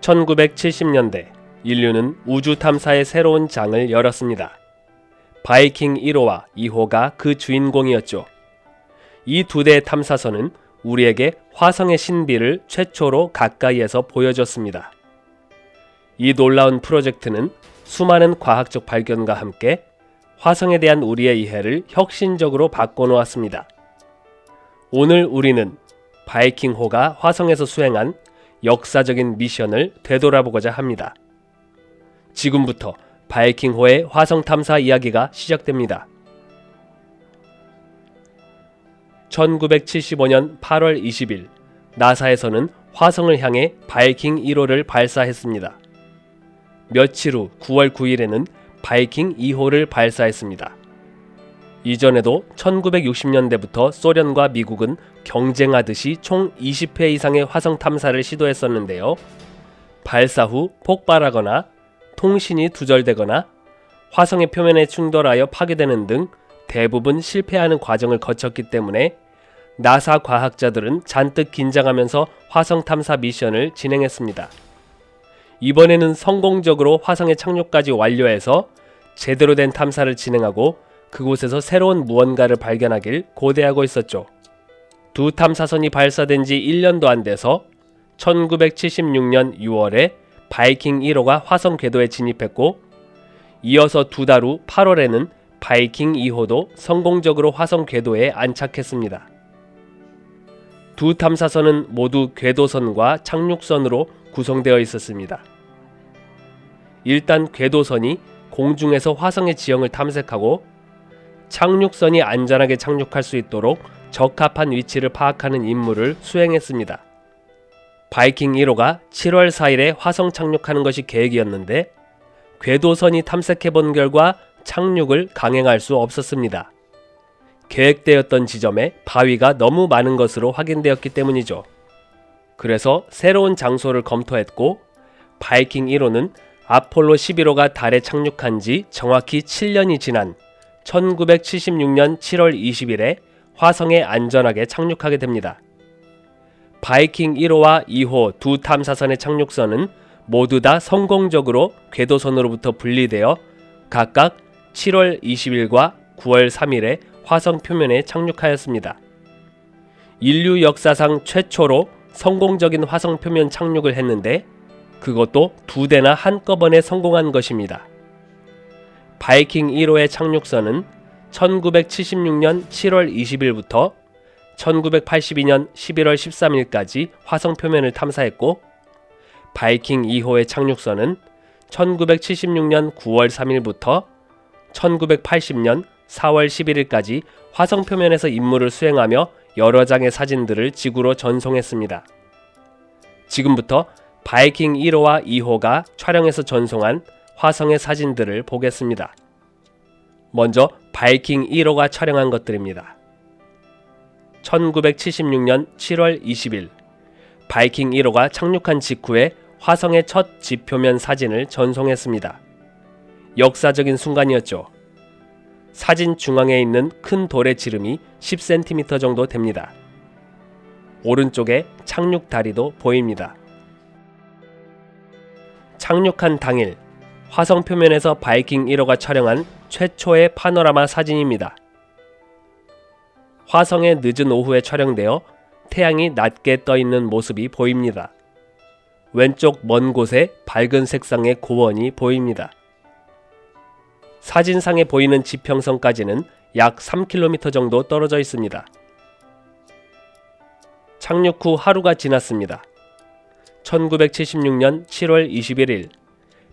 1970년대 인류는 우주 탐사의 새로운 장을 열었습니다. 바이킹 1호와 2호가 그 주인공이었죠. 이 두 대의 탐사선은 우리에게 화성의 신비를 최초로 가까이에서 보여줬습니다. 이 놀라운 프로젝트는 수많은 과학적 발견과 함께 화성에 대한 우리의 이해를 혁신적으로 바꿔놓았습니다. 오늘 우리는 바이킹호가 화성에서 수행한 역사적인 미션을 되돌아보고자 합니다. 지금부터 바이킹호의 화성 탐사 이야기가 시작됩니다. 1975년 8월 20일 나사에서는 화성을 향해 바이킹 1호를 발사했습니다. 며칠 후 9월 9일에는 바이킹 2호를 발사했습니다. 이전에도 1960년대부터 소련과 미국은 경쟁하듯이 총 20회 이상의 화성 탐사를 시도했었는데요. 발사 후 폭발하거나 통신이 두절되거나 화성의 표면에 충돌하여 파괴되는 등 대부분 실패하는 과정을 거쳤기 때문에 나사 과학자들은 잔뜩 긴장하면서 화성 탐사 미션을 진행했습니다. 이번에는 성공적으로 화성의 착륙까지 완료해서 제대로 된 탐사를 진행하고 그곳에서 새로운 무언가를 발견하길 고대하고 있었죠. 두 탐사선이 발사된 지 1년도 안 돼서 1976년 6월에 바이킹 1호가 화성 궤도에 진입했고, 이어서 두 달 후 8월에는 바이킹 2호도 성공적으로 화성 궤도에 안착했습니다. 두 탐사선은 모두 궤도선과 착륙선으로 구성되어 있었습니다. 일단 궤도선이 공중에서 화성의 지형을 탐색하고 착륙선이 안전하게 착륙할 수 있도록 적합한 위치를 파악하는 임무를 수행했습니다. 바이킹 1호가 7월 4일에 화성 착륙하는 것이 계획이었는데 궤도선이 탐색해본 결과 착륙을 강행할 수 없었습니다. 계획되었던 지점에 바위가 너무 많은 것으로 확인되었기 때문이죠. 그래서 새로운 장소를 검토했고 바이킹 1호는 아폴로 11호가 달에 착륙한 지 정확히 7년이 지난 1976년 7월 20일에 화성에 안전하게 착륙하게 됩니다. 바이킹 1호와 2호 두 탐사선의 착륙선은 모두 다 성공적으로 궤도선으로부터 분리되어 각각 7월 20일과 9월 3일에 화성 표면에 착륙하였습니다. 인류 역사상 최초로 성공적인 화성 표면 착륙을 했는데 그것도 두 대나 한꺼번에 성공한 것입니다. 바이킹 1호의 착륙선은 1976년 7월 20일부터 1982년 11월 13일까지 화성 표면을 탐사했고, 바이킹 2호의 착륙선은 1976년 9월 3일부터 1980년 4월 11일까지 화성 표면에서 임무를 수행하며 여러 장의 사진들을 지구로 전송했습니다. 지금부터 바이킹 1호와 2호가 촬영해서 전송한 화성의 사진들을 보겠습니다. 먼저 바이킹 1호가 촬영한 것들입니다. 1976년 7월 20일 바이킹 1호가 착륙한 직후에 화성의 첫 지표면 사진을 전송했습니다. 역사적인 순간이었죠. 사진 중앙에 있는 큰 돌의 지름이 10cm 정도 됩니다. 오른쪽에 착륙 다리도 보입니다. 착륙한 당일 화성 표면에서 바이킹 1호가 촬영한 최초의 파노라마 사진입니다. 화성의 늦은 오후에 촬영되어 태양이 낮게 떠 있는 모습이 보입니다. 왼쪽 먼 곳에 밝은 색상의 고원이 보입니다. 사진상에 보이는 지평선까지는 약 3km 정도 떨어져 있습니다. 착륙 후 하루가 지났습니다. 1976년 7월 21일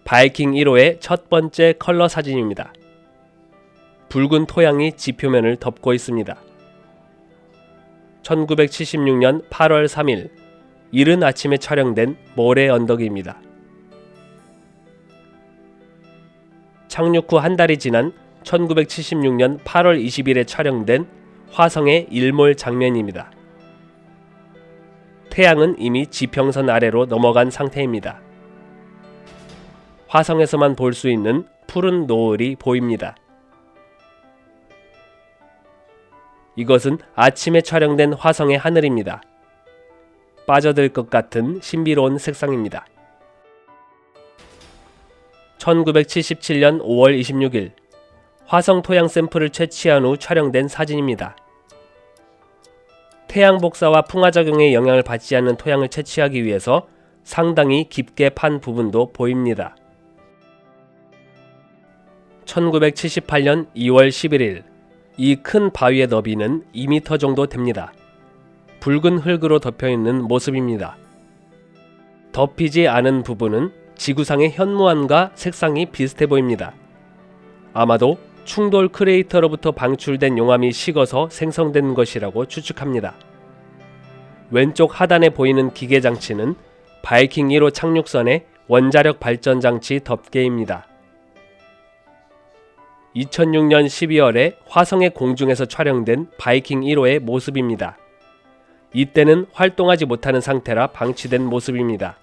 바이킹 1호의 첫 번째 컬러 사진입니다. 붉은 토양이 지표면을 덮고 있습니다. 1976년 8월 3일 이른 아침에 촬영된 모래 언덕입니다. 착륙 후 한 달이 지난 1976년 8월 20일에 촬영된 화성의 일몰 장면입니다. 태양은 이미 지평선 아래로 넘어간 상태입니다. 화성에서만 볼 수 있는 푸른 노을이 보입니다. 이것은 아침에 촬영된 화성의 하늘입니다. 빠져들 것 같은 신비로운 색상입니다. 1977년 5월 26일 화성 토양 샘플을 채취한 후 촬영된 사진입니다. 태양 복사와 풍화작용의 영향을 받지 않는 토양을 채취하기 위해서 상당히 깊게 판 부분도 보입니다. 1978년 2월 11일 이 큰 바위의 너비는 2m 정도 됩니다. 붉은 흙으로 덮여있는 모습입니다. 덮이지 않은 부분은 지구상의 현무암과 색상이 비슷해 보입니다. 아마도 충돌 크레이터로부터 방출된 용암이 식어서 생성된 것이라고 추측합니다. 왼쪽 하단에 보이는 기계장치는 바이킹 1호 착륙선의 원자력 발전 장치 덮개입니다. 2006년 12월에 화성의 공중에서 촬영된 바이킹 1호의 모습입니다. 이때는 활동하지 못하는 상태라 방치된 모습입니다.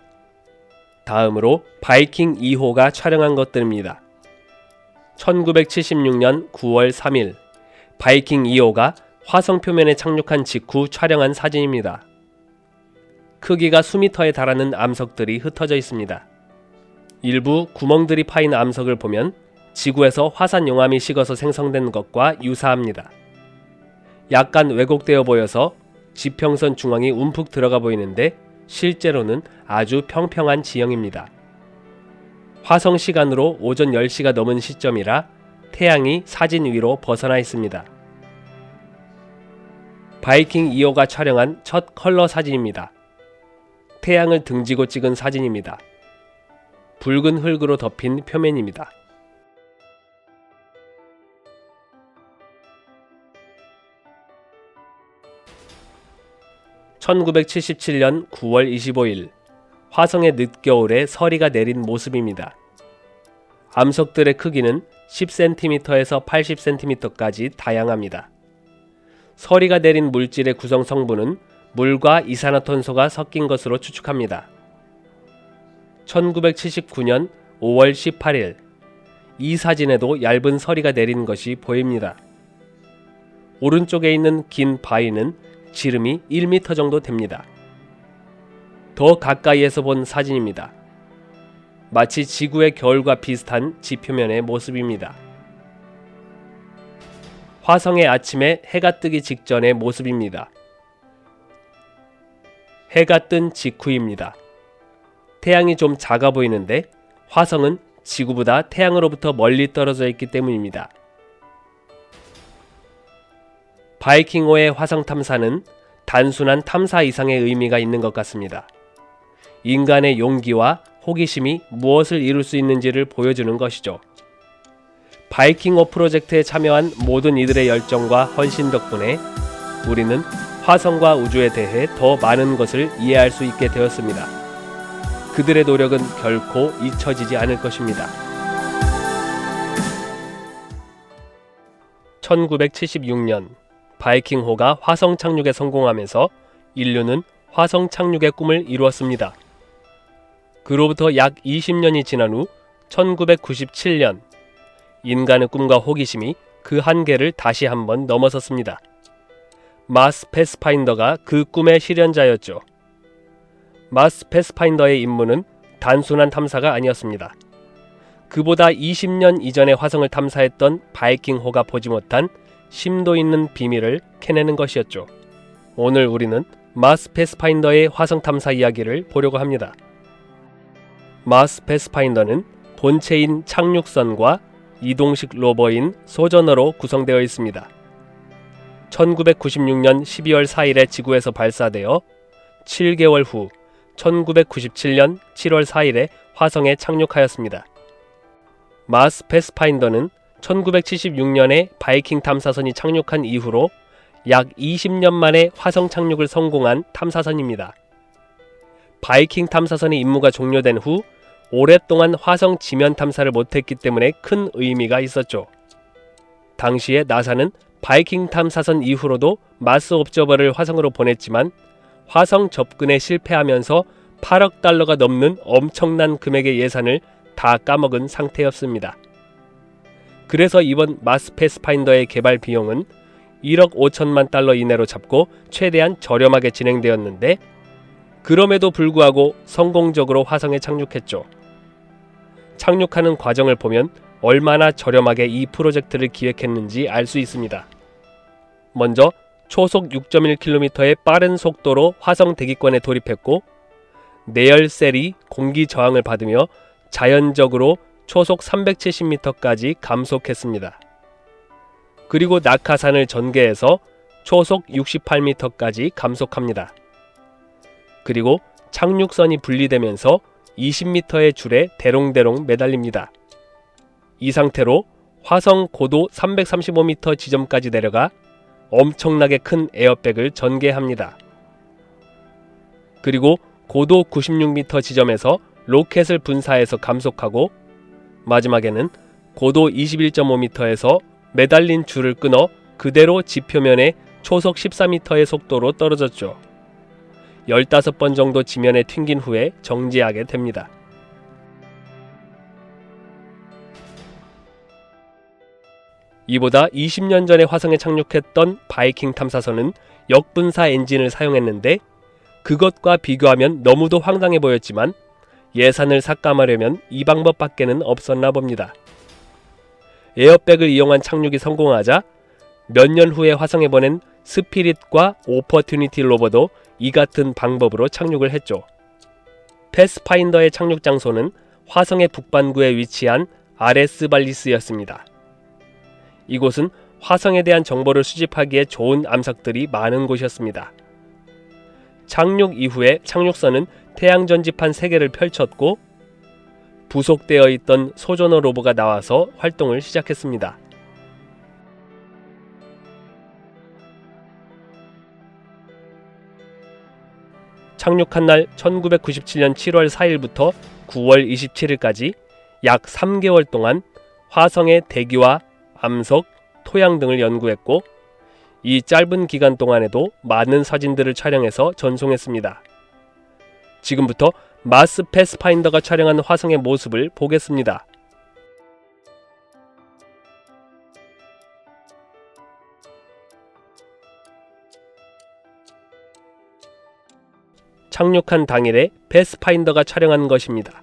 다음으로 바이킹 2호가 촬영한 것들입니다. 1976년 9월 3일 바이킹 2호가 화성 표면에 착륙한 직후 촬영한 사진입니다. 크기가 수미터에 달하는 암석들이 흩어져 있습니다. 일부 구멍들이 파인 암석을 보면 지구에서 화산 용암이 식어서 생성된 것과 유사합니다. 약간 왜곡되어 보여서 지평선 중앙이 움푹 들어가 보이는데 실제로는 아주 평평한 지형입니다. 화성 시간으로 오전 10시가 넘은 시점이라 태양이 사진 위로 벗어나 있습니다. 바이킹 2호가 촬영한 첫 컬러 사진입니다. 태양을 등지고 찍은 사진입니다. 붉은 흙으로 덮인 표면입니다. (1977년 9월 25일) 화성의 늦겨울에 서리가 내린 모습입니다. 암석들의 크기는 10cm에서 80cm까지 다양합니다. 서리가 내린 물질의 구성 성분은 물과 이산화탄소가 섞인 것으로 추측합니다. 1979년 5월 18일 이 사진에도 얇은 서리가 내린 것이 보입니다. 오른쪽에 있는 긴 바위는 지름이 1m 정도 됩니다. 더 가까이에서 본 사진입니다. 마치 지구의 겨울과 비슷한 지표면의 모습입니다. 화성의 아침에 해가 뜨기 직전의 모습입니다. 해가 뜬 직후입니다. 태양이 좀 작아 보이는데 화성은 지구보다 태양으로부터 멀리 떨어져 있기 때문입니다. 바이킹호의 화성 탐사는 단순한 탐사 이상의 의미가 있는 것 같습니다. 인간의 용기와 호기심이 무엇을 이룰 수 있는지를 보여주는 것이죠. 바이킹호 프로젝트에 참여한 모든 이들의 열정과 헌신 덕분에 우리는 화성과 우주에 대해 더 많은 것을 이해할 수 있게 되었습니다. 그들의 노력은 결코 잊혀지지 않을 것입니다. 1976년 바이킹호가 화성 착륙에 성공하면서 인류는 화성 착륙의 꿈을 이루었습니다. 그로부터 약 20년이 지난 후 1997년 인간의 꿈과 호기심이 그 한계를 다시 한번 넘어섰습니다. 마스 패스파인더가 그 꿈의 실현자였죠. 마스 패스파인더의 임무는 단순한 탐사가 아니었습니다. 그보다 20년 이전에 화성을 탐사했던 바이킹호가 보지 못한 심도 있는 비밀을 캐내는 것이었죠. 오늘 우리는 마스 패스파인더의 화성 탐사 이야기를 보려고 합니다. 마스 패스파인더는 본체인 착륙선과 이동식 로버인 소저너로 구성되어 있습니다. 1996년 12월 4일에 지구에서 발사되어 7개월 후 1997년 7월 4일에 화성에 착륙하였습니다. 마스 패스파인더는 1976년에 바이킹 탐사선이 착륙한 이후로 약 20년 만에 화성 착륙을 성공한 탐사선입니다. 바이킹 탐사선의 임무가 종료된 후 오랫동안 화성 지면 탐사를 못했기 때문에 큰 의미가 있었죠. 당시에 나사는 바이킹 탐사선 이후로도 마스 옵저버를 화성으로 보냈지만 화성 접근에 실패하면서 8억 달러가 넘는 엄청난 금액의 예산을 다 까먹은 상태였습니다. 그래서 이번 마스 패스파인더의 개발 비용은 1억 5천만 달러 이내로 잡고 최대한 저렴하게 진행되었는데 그럼에도 불구하고 성공적으로 화성에 착륙했죠. 착륙하는 과정을 보면 얼마나 저렴하게 이 프로젝트를 기획했는지 알 수 있습니다. 먼저 초속 6.1km의 빠른 속도로 화성 대기권에 돌입했고, 내열셀이 공기 저항을 받으며 자연적으로 초속 370m까지 감속했습니다. 그리고 낙하산을 전개해서 초속 68m까지 감속합니다. 그리고 착륙선이 분리되면서 20m의 줄에 대롱대롱 매달립니다. 이 상태로 화성 고도 335m 지점까지 내려가 엄청나게 큰 에어백을 전개합니다. 그리고 고도 96m 지점에서 로켓을 분사해서 감속하고, 마지막에는 고도 21.5m에서 매달린 줄을 끊어 그대로 지표면에 초속 14m의 속도로 떨어졌죠. 15번 정도 지면에 튕긴 후에 정지하게 됩니다. 이보다 20년 전에 화성에 착륙했던 바이킹 탐사선은 역분사 엔진을 사용했는데, 그것과 비교하면 너무도 황당해 보였지만 예산을 삭감하려면 이 방법밖에는 없었나 봅니다. 에어백을 이용한 착륙이 성공하자 몇 년 후에 화성에 보낸 스피릿과 오퍼튜니티 로버도 이 같은 방법으로 착륙을 했죠. 패스파인더의 착륙 장소는 화성의 북반구에 위치한 아레스 발리스였습니다. 이곳은 화성에 대한 정보를 수집하기에 좋은 암석들이 많은 곳이었습니다. 착륙 이후에 착륙선은 태양 전지판 3개를 펼쳤고, 부속되어 있던 소저너 로버가 나와서 활동을 시작했습니다. 착륙한 날 1997년 7월 4일부터 9월 27일까지 약 3개월 동안 화성의 대기와 암석, 토양 등을 연구했고, 이 짧은 기간 동안에도 많은 사진들을 촬영해서 전송했습니다. 지금부터 마스 패스파인더가 촬영한 화성의 모습을 보겠습니다. 착륙한 당일에 패스파인더가 촬영한 것입니다.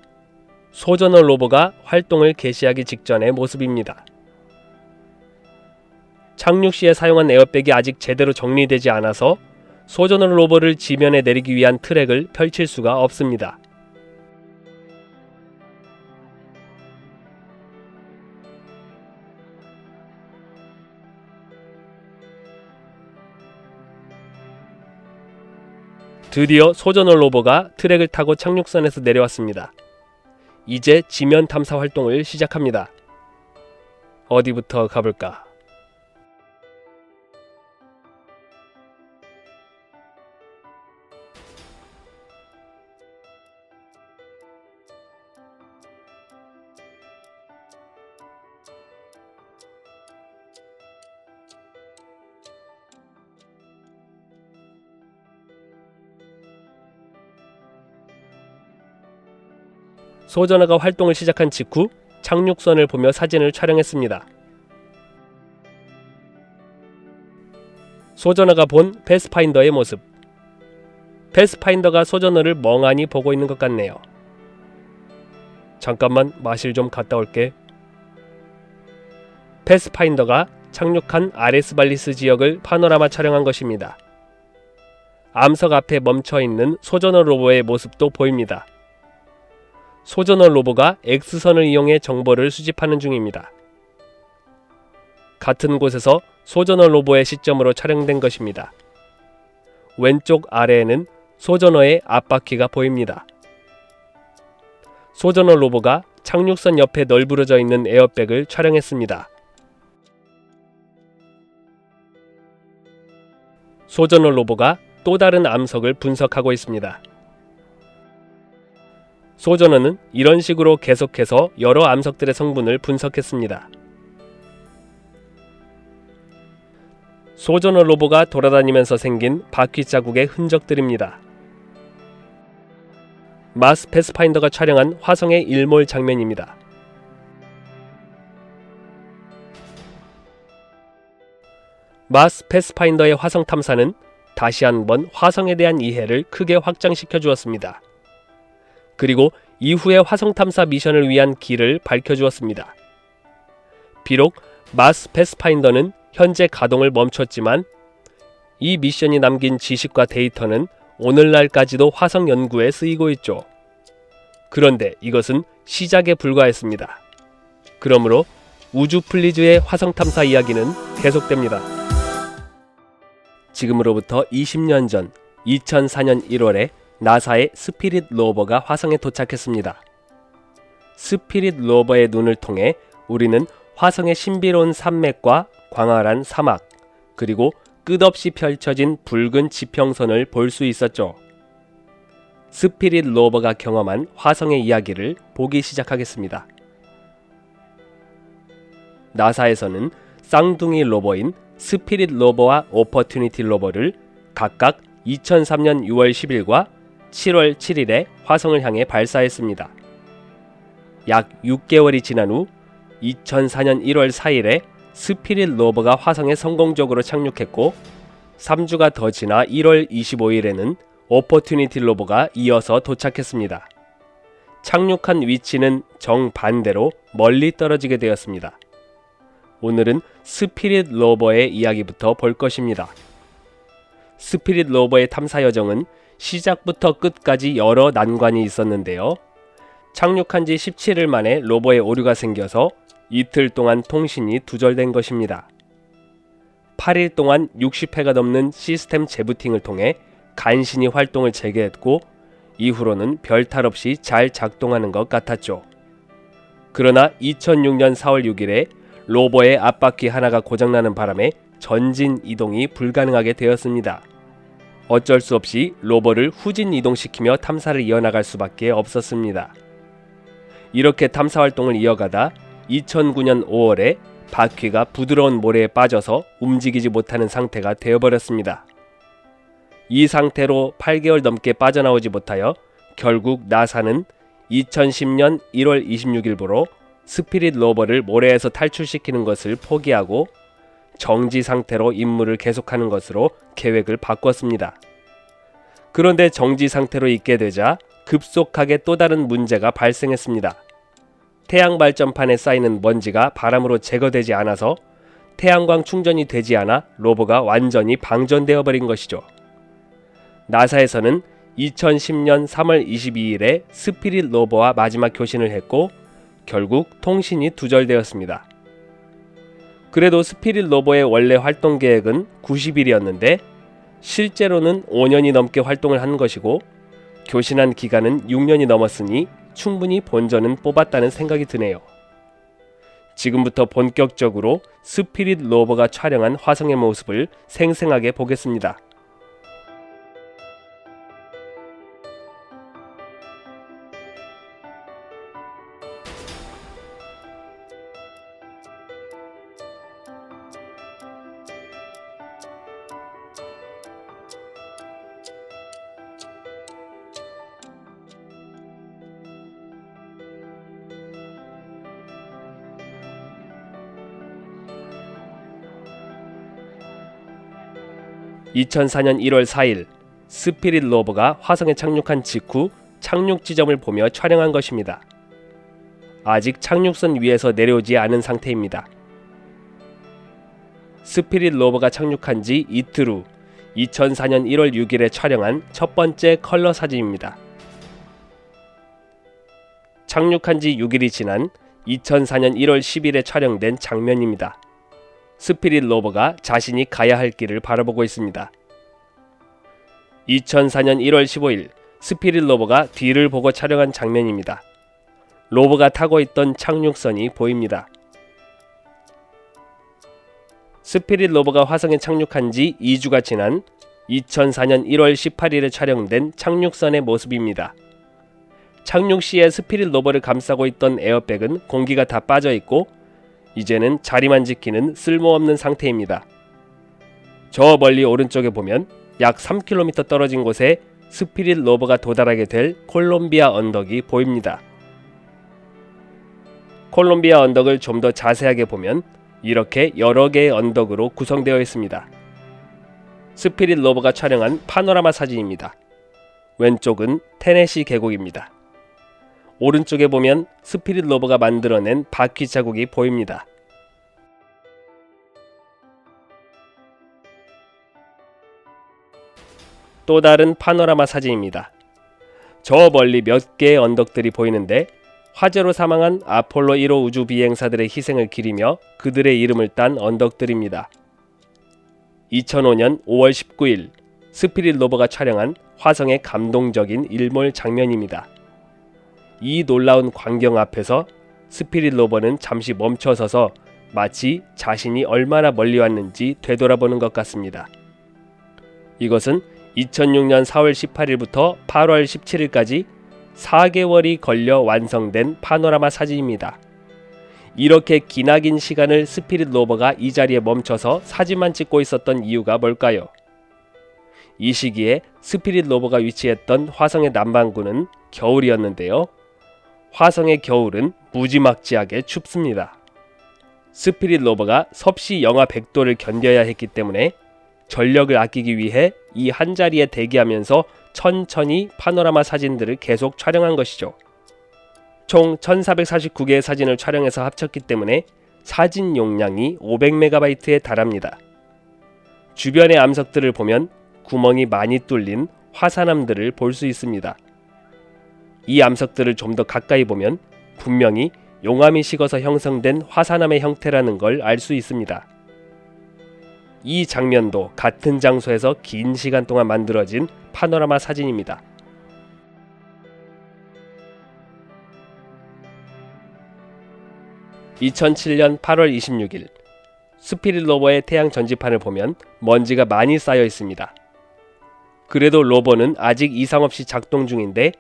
소저너 로버가 활동을 개시하기 직전의 모습입니다. 착륙 시에 사용한 에어백이 아직 제대로 정리되지 않아서 소저너 로버를 지면에 내리기 위한 트랙을 펼칠 수가 없습니다. 드디어 소저너 로버가 트랙을 타고 착륙선에서 내려왔습니다. 이제 지면 탐사 활동을 시작합니다. 어디부터 가볼까? 소저너가 활동을 시작한 직후 착륙선을 보며 사진을 촬영했습니다. 소저너가 본 패스파인더의 모습. 패스파인더가 소저너를 멍하니 보고 있는 것 같네요. 잠깐만 마실 좀 갔다 올게. 패스파인더가 착륙한 아레스발리스 지역을 파노라마 촬영한 것입니다. 암석 앞에 멈춰있는 소저너 로버의 모습도 보입니다. 소저너 로버가 X선을 이용해 정보를 수집하는 중입니다. 같은 곳에서 소저너 로버의 시점으로 촬영된 것입니다. 왼쪽 아래에는 소저너의 앞바퀴가 보입니다. 소저너 로버가 착륙선 옆에 널브러져 있는 에어백을 촬영했습니다. 소저너 로버가 또 다른 암석을 분석하고 있습니다. 소저너는 이런 식으로 계속해서 여러 암석들의 성분을 분석했습니다. 소저너 로버가 돌아다니면서 생긴 바퀴 자국의 흔적들입니다. 마스 패스파인더가 촬영한 화성의 일몰 장면입니다. 마스 패스파인더의 화성 탐사는 다시 한번 화성에 대한 이해를 크게 확장시켜 주었습니다. 그리고 이후의 화성 탐사 미션을 위한 길을 밝혀주었습니다. 비록 마스 패스파인더는 현재 가동을 멈췄지만 이 미션이 남긴 지식과 데이터는 오늘날까지도 화성 연구에 쓰이고 있죠. 그런데 이것은 시작에 불과했습니다. 그러므로 우주 플리즈의 화성 탐사 이야기는 계속됩니다. 지금으로부터 20년 전 2004년 1월에 나사의 스피릿 로버가 화성에 도착했습니다. 스피릿 로버의 눈을 통해 우리는 화성의 신비로운 산맥과 광활한 사막, 그리고 끝없이 펼쳐진 붉은 지평선을 볼 수 있었죠. 스피릿 로버가 경험한 화성의 이야기를 보기 시작하겠습니다. 나사에서는 쌍둥이 로버인 스피릿 로버와 오퍼튜니티 로버를 각각 2003년 6월 10일과 7월 7일에 화성을 향해 발사했습니다. 약 6개월이 지난 후 2004년 1월 4일에 스피릿 로버가 화성에 성공적으로 착륙했고 3주가 더 지나 1월 25일에는 오퍼튜니티 로버가 이어서 도착했습니다. 착륙한 위치는 정반대로 멀리 떨어지게 되었습니다. 오늘은 스피릿 로버의 이야기부터 볼 것입니다. 스피릿 로버의 탐사 여정은 시작부터 끝까지 여러 난관이 있었는데요. 착륙한 지 17일 만에 로버에 오류가 생겨서 이틀 동안 통신이 두절된 것입니다. 8일 동안 60회가 넘는 시스템 재부팅을 통해 간신히 활동을 재개했고 이후로는 별탈 없이 잘 작동하는 것 같았죠. 그러나 2006년 4월 6일에 로버의 앞바퀴 하나가 고장나는 바람에 전진 이동이 불가능하게 되었습니다. 어쩔 수 없이 로버를 후진 이동시키며 탐사를 이어나갈 수밖에 없었습니다. 이렇게 탐사 활동을 이어가다 2009년 5월에 바퀴가 부드러운 모래에 빠져서 움직이지 못하는 상태가 되어버렸습니다. 이 상태로 8개월 넘게 빠져나오지 못하여 결국 나사는 2010년 1월 26일부로 스피릿 로버를 모래에서 탈출시키는 것을 포기하고 정지 상태로 임무를 계속하는 것으로 계획을 바꿨습니다. 그런데 정지 상태로 있게 되자 급속하게 또 다른 문제가 발생했습니다. 태양 발전판에 쌓이는 먼지가 바람으로 제거되지 않아서 태양광 충전이 되지 않아 로버가 완전히 방전되어 버린 것이죠. 나사에서는 2010년 3월 22일에 스피릿 로버와 마지막 교신을 했고 결국 통신이 두절되었습니다. 그래도 스피릿 로버의 원래 활동 계획은 90일이었는데 실제로는 5년이 넘게 활동을 한 것이고 교신한 기간은 6년이 넘었으니 충분히 본전은 뽑았다는 생각이 드네요. 지금부터 본격적으로 스피릿 로버가 촬영한 화성의 모습을 생생하게 보겠습니다. (2004년 1월 4일) 스피릿 로버가 화성에 착륙한 직후 착륙 지점을 보며 촬영한 것입니다. 아직 착륙선 위에서 내려오지 않은 상태입니다. 스피릿 로버가 착륙한 지 이틀 후 2004년 1월 6일에 촬영한 첫 번째 컬러 사진입니다. 착륙한 지 6일이 지난 2004년 1월 10일에 촬영된 장면입니다. 스피릿 로버가 자신이 가야 할 길을 바라보고 있습니다. 2004년 1월 15일 스피릿 로버가 뒤를 보고 촬영한 장면입니다. 로버가 타고 있던 착륙선이 보입니다. 스피릿 로버가 화성에 착륙한 지 2주가 지난 2004년 1월 18일에 촬영된 착륙선의 모습입니다. 착륙 시에 스피릿 로버를 감싸고 있던 에어백은 공기가 다 빠져 있고 이제는 자리만 지키는 쓸모없는 상태입니다. 저 멀리 오른쪽에 보면 약 3km 떨어진 곳에 스피릿 로버가 도달하게 될 콜롬비아 언덕이 보입니다. 콜롬비아 언덕을 좀 더 자세하게 보면 이렇게 여러 개의 언덕으로 구성되어 있습니다. 스피릿 로버가 촬영한 파노라마 사진입니다. 왼쪽은 테네시 계곡입니다. 오른쪽에 보면 스피릿 로버가 만들어낸 바퀴 자국이 보입니다. 또 다른 파노라마 사진입니다. 저 멀리 몇 개의 언덕들이 보이는데 화재로 사망한 아폴로 1호 우주 비행사들의 희생을 기리며 그들의 이름을 딴 언덕들입니다. 2005년 5월 19일 스피릿 로버가 촬영한 화성의 감동적인 일몰 장면입니다. 이 놀라운 광경 앞에서 스피릿 로버는 잠시 멈춰서서 마치 자신이 얼마나 멀리 왔는지 되돌아보는 것 같습니다. 이것은 2006년 4월 18일부터 8월 17일까지 4개월이 걸려 완성된 파노라마 사진입니다. 이렇게 기나긴 시간을 스피릿 로버가 이 자리에 멈춰서 사진만 찍고 있었던 이유가 뭘까요? 이 시기에 스피릿 로버가 위치했던 화성의 남반구는 겨울이었는데요. 화성의 겨울은 무지막지하게 춥습니다. 스피릿 로버가 섭씨 영하 100도를 견뎌야 했기 때문에 전력을 아끼기 위해 이 한자리에 대기하면서 천천히 파노라마 사진들을 계속 촬영한 것이죠. 총 1449개의 사진을 촬영해서 합쳤기 때문에 사진 용량이 500MB에 달합니다. 주변의 암석들을 보면 구멍이 많이 뚫린 화산암들을 볼 수 있습니다. 이 암석들을 좀 더 가까이 보면 분명히 용암이 식어서 형성된 화산암의 형태라는 걸 알 수 있습니다. 이 장면도 같은 장소에서 긴 시간 동안 만들어진 파노라마 사진입니다. (2007년 8월 26일) 스피릿 로버의 태양 전지판을 보면 먼지가 많이 쌓여 있습니다. 그래도 로버는 아직 이상 없이 작동 중인데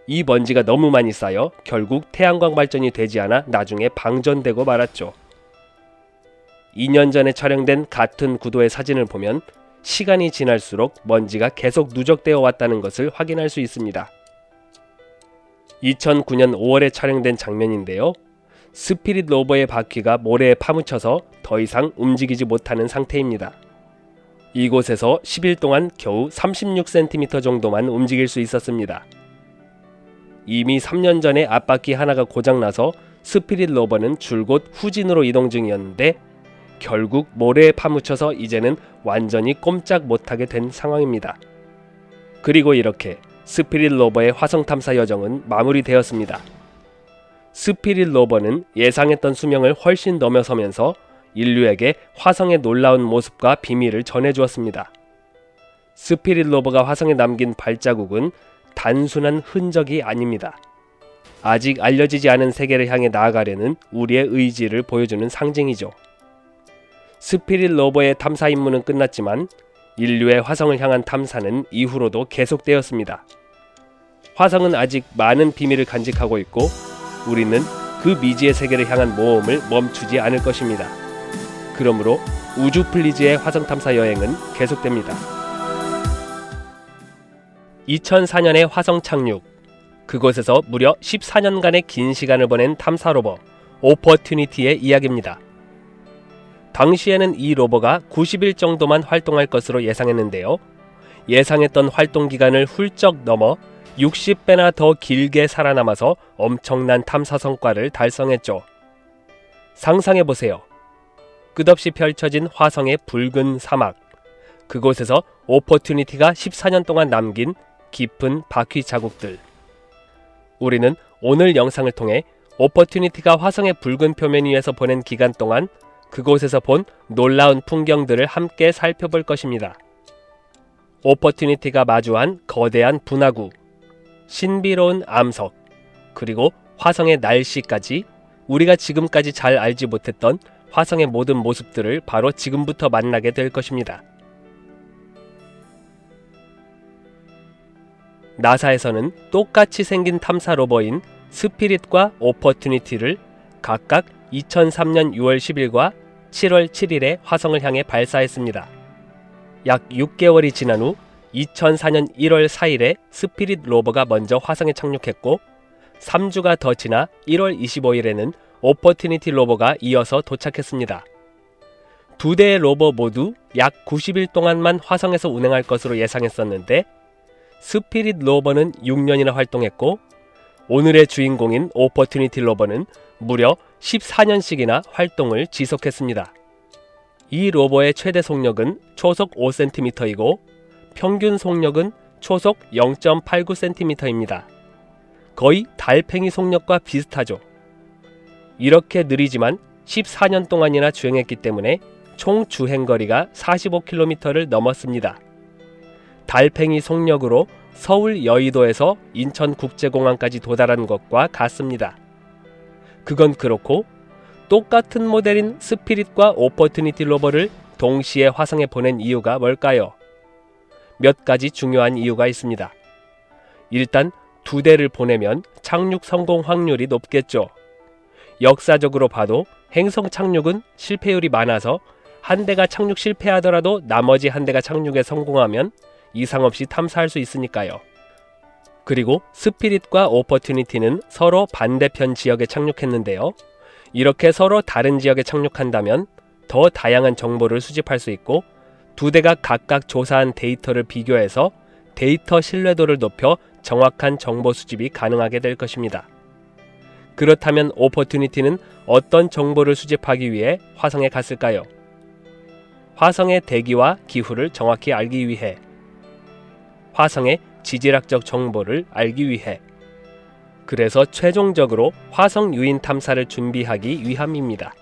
이 먼지가 너무 많이 쌓여 결국 태양광 발전이 되지 않아 나중에 방전되고 말았죠. 2년 전에 촬영된 같은 구도의 사진을 보면 시간이 지날수록 먼지가 계속 누적되어 왔다는 것을 확인할 수 있습니다. 2009년 5월에 촬영된 장면인데요. 스피릿 로버의 바퀴가 모래에 파묻혀서 더 이상 움직이지 못하는 상태입니다. 이곳에서 10일 동안 겨우 36cm 정도만 움직일 수 있었습니다. 이미 3년 전에 앞바퀴 하나가 고장나서 스피릿 로버는 줄곧 후진으로 이동 중이었는데 결국 모래에 파묻혀서 이제는 완전히 꼼짝 못하게 된 상황입니다. 그리고 이렇게 스피릿 로버의 화성 탐사 여정은 마무리되었습니다. 스피릿 로버는 예상했던 수명을 훨씬 넘어서면서 인류에게 화성의 놀라운 모습과 비밀을 전해주었습니다. 스피릿 로버가 화성에 남긴 발자국은 단순한 흔적이 아닙니다. 아직 알려지지 않은 세계를 향해 나아가려는 우리의 의지를 보여주는 상징이죠. 스피릿 로버의 탐사 임무는 끝났지만 인류의 화성을 향한 탐사는 이후로도 계속되었습니다. 화성은 아직 많은 비밀을 간직하고 있고 우리는 그 미지의 세계를 향한 모험을 멈추지 않을 것입니다. 그러므로 우주 플리즈의 화성 탐사 여행은 계속됩니다. 2004년의 화성 착륙, 그곳에서 무려 14년간의 긴 시간을 보낸 탐사 로버 오퍼튜니티의 이야기입니다. 당시에는 이 로버가 90일 정도만 활동할 것으로 예상했는데요. 예상했던 활동 기간을 훌쩍 넘어 60배나 더 길게 살아남아서 엄청난 탐사 성과를 달성했죠. 상상해보세요. 끝없이 펼쳐진 화성의 붉은 사막, 그곳에서 오퍼튜니티가 14년 동안 남긴 깊은 바퀴 자국들. 우리는 오늘 영상을 통해 오퍼튜니티가 화성의 붉은 표면 위에서 보낸 기간 동안 그곳에서 본 놀라운 풍경들을 함께 살펴볼 것입니다. 오퍼튜니티가 마주한 거대한 분화구, 신비로운 암석, 그리고 화성의 날씨까지 우리가 지금까지 잘 알지 못했던 화성의 모든 모습들을 바로 지금부터 만나게 될 것입니다. 나사에서는 똑같이 생긴 탐사 로버인 스피릿과 오퍼튜니티를 각각 2003년 6월 10일과 7월 7일에 화성을 향해 발사했습니다. 약 6개월이 지난 후 2004년 1월 4일에 스피릿 로버가 먼저 화성에 착륙했고 3주가 더 지나 1월 25일에는 오퍼튜니티 로버가 이어서 도착했습니다. 두 대의 로버 모두 약 90일 동안만 화성에서 운행할 것으로 예상했었는데 스피릿 로버는 6년이나 활동했고 오늘의 주인공인 오퍼튜니티 로버는 무려 14년씩이나 활동을 지속했습니다. 이 로버의 최대 속력은 초속 5cm이고 평균 속력은 초속 0.89cm입니다. 거의 달팽이 속력과 비슷하죠. 이렇게 느리지만 14년 동안이나 주행했기 때문에 총 주행거리가 45km를 넘었습니다. 달팽이 속력으로 서울 여의도에서 인천국제공항까지 도달한 것과 같습니다. 그건 그렇고 똑같은 모델인 스피릿과 오퍼튜니티 로버를 동시에 화성에 보낸 이유가 뭘까요? 몇 가지 중요한 이유가 있습니다. 일단 두 대를 보내면 착륙 성공 확률이 높겠죠. 역사적으로 봐도 행성 착륙은 실패율이 많아서 한 대가 착륙 실패하더라도 나머지 한 대가 착륙에 성공하면 이상 없이 탐사할 수 있으니까요. 그리고 스피릿과 오퍼튜니티는 서로 반대편 지역에 착륙했는데요. 이렇게 서로 다른 지역에 착륙한다면 더 다양한 정보를 수집할 수 있고 두 대가 각각 조사한 데이터를 비교해서 데이터 신뢰도를 높여 정확한 정보 수집이 가능하게 될 것입니다. 그렇다면 오퍼튜니티는 어떤 정보를 수집하기 위해 화성에 갔을까요? 화성의 대기와 기후를 정확히 알기 위해, 화성의 지질학적 정보를 알기 위해, 그래서 최종적으로 화성 유인 탐사를 준비하기 위함입니다.